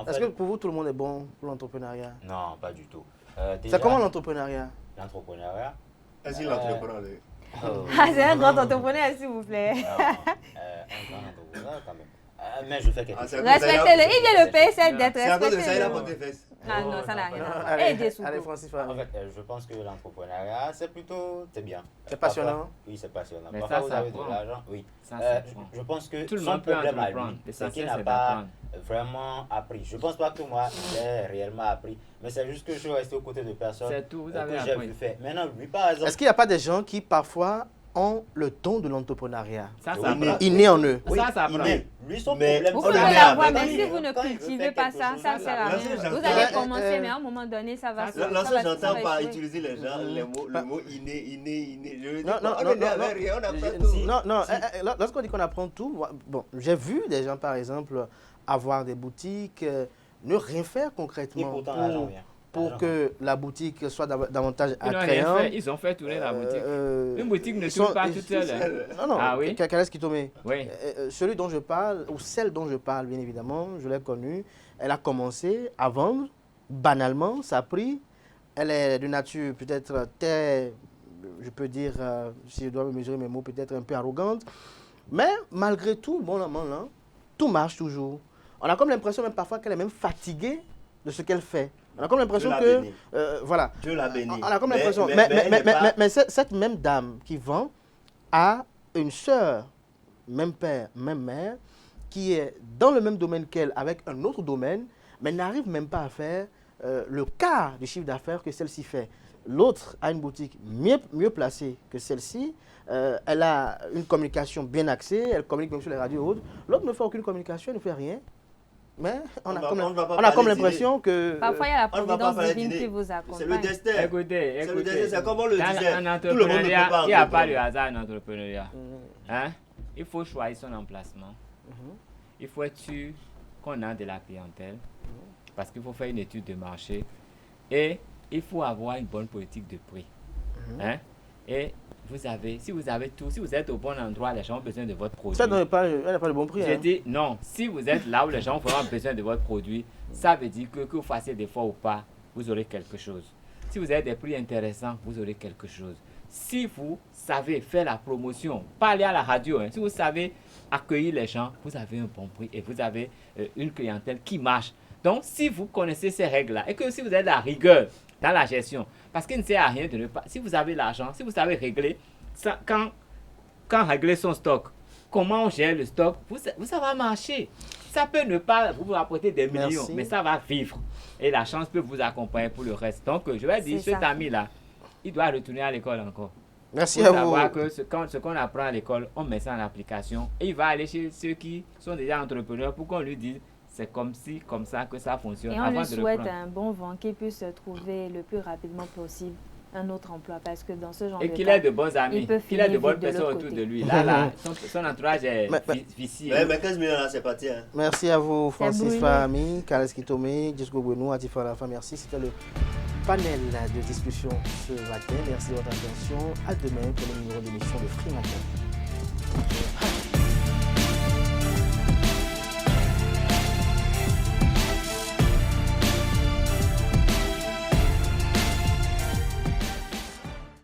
est-ce que pour vous, tout le monde est bon pour l'entrepreneuriat? Non, pas du tout. C'est comment l'entrepreneuriat? L'entrepreneuriat? Est-ce qu'il entreprend c'est un grand entrepreneur, s'il vous plaît. Un grand entrepreneur quand même. Mais je fais quelque chose. Respectez-le. Il vient le payer cette dette. C'est à cause de ça, il a porté fesses. Ah non, ça n'a rien à voir. Allez, Francis. En fait, je pense que l'entrepreneuriat, c'est bien. C'est passionnant? Oui, c'est passionnant. Mais parfois, ça, vous avez de l'argent. Oui. Je pense que tout le son monde peut problème à lui, c'est qu'il n'a pas vraiment appris. Je ne pense pas que moi, j'ai réellement appris. Mais c'est juste que je suis resté aux côtés de personnes que j'ai vu faire. Maintenant, lui, par exemple... Est-ce qu'il n'y a pas des gens qui, parfois, ont le don de l'entrepreneuriat. Ça Inné en eux. Oui, ça prend. Lui, son problème, vous pouvez l'avoir, mais si vous ne cultivez pas ça, ça ne sert à rien. Vous allez commencer, mais à un moment donné, ça va se faire. Lorsque j'entends pas utiliser les gens, le mot inné. Non, lorsqu'on dit qu'on apprend tout, bon, j'ai vu des gens, par exemple, avoir des boutiques, ne rien faire concrètement pour que la boutique soit davantage attrayante. Ils ont fait tourner la boutique. Une boutique ne tourne pas toute seule. Non, ah, oui? Kales Kitome. Oui. Celui dont je parle, ou celle dont je parle, bien évidemment, je l'ai connue, elle a commencé à vendre banalement, ça a pris. Elle est de nature peut-être très, je peux dire, si je dois mesurer mes mots, peut-être un peu arrogante. Mais malgré tout, bon an, tout marche toujours. On a comme l'impression même parfois qu'elle est même fatiguée de ce qu'elle fait. On a comme l'impression que... voilà. Dieu la bénit. On a comme l'impression... Mais cette même dame qui vend a une sœur, même père, même mère, qui est dans le même domaine qu'elle, avec un autre domaine, mais n'arrive même pas à faire le quart du chiffre d'affaires que celle-ci fait. L'autre a une boutique mieux placée que celle-ci. Elle a une communication bien axée, elle communique même sur les radios et autres. L'autre ne fait aucune communication, elle ne fait rien. Mais on a comme l'impression que... Parfois, il y a la providence divine qui vous accompagne. C'est le destin. Écoutez. C'est comme on le disait. Tout le monde ne peut pas. Il n'y a pas de hasard en entrepreneuriat. Hein? Il faut choisir son emplacement. Il faut être sûr qu'on a de la clientèle. Parce qu'il faut faire une étude de marché. Et il faut avoir une bonne politique de prix. Hein? Et si vous avez tout, si vous êtes au bon endroit, les gens ont besoin de votre produit. Ça n'a pas le bon prix. J'ai dit non, si vous êtes là où les gens ont vraiment besoin de votre produit, ça veut dire que vous fassiez d'efforts ou pas, vous aurez quelque chose. Si vous avez des prix intéressants, vous aurez quelque chose. Si vous savez faire la promotion, pas aller à la radio, si vous savez accueillir les gens, vous avez un bon prix et vous avez une clientèle qui marche. Donc, si vous connaissez ces règles-là et que si vous avez de la rigueur dans la gestion, parce qu'il ne sert à rien de ne pas... Si vous avez l'argent, si vous savez régler, ça, quand régler son stock, comment on gère le stock, ça va marcher. Ça peut ne pas vous rapporter des millions, mais ça va vivre. Et la chance peut vous accompagner pour le reste. Donc, je vais dire, cet ami-là, il doit retourner à l'école encore. Merci à vous. Savoir que ce qu'on apprend à l'école, on met ça en application. Et il va aller chez ceux qui sont déjà entrepreneurs pour qu'on lui dise c'est comme ça que ça fonctionne. Et on lui souhaite un bon vent, qu'il puisse trouver le plus rapidement possible un autre emploi, parce que dans ce genre de cas, qu'il ait de bons amis, qu'il ait de bonnes personnes autour de lui. Là, son entourage est vicieux. Mais 15 millions là, c'est parti. Hein. Merci à vous, Francis Fahmi, Kales Kitome, Jesco Bouenou, Atifa Rafa. Merci. C'était le panel de discussion ce matin. Merci de votre attention. À demain pour le numéro d'émission de Free Matin.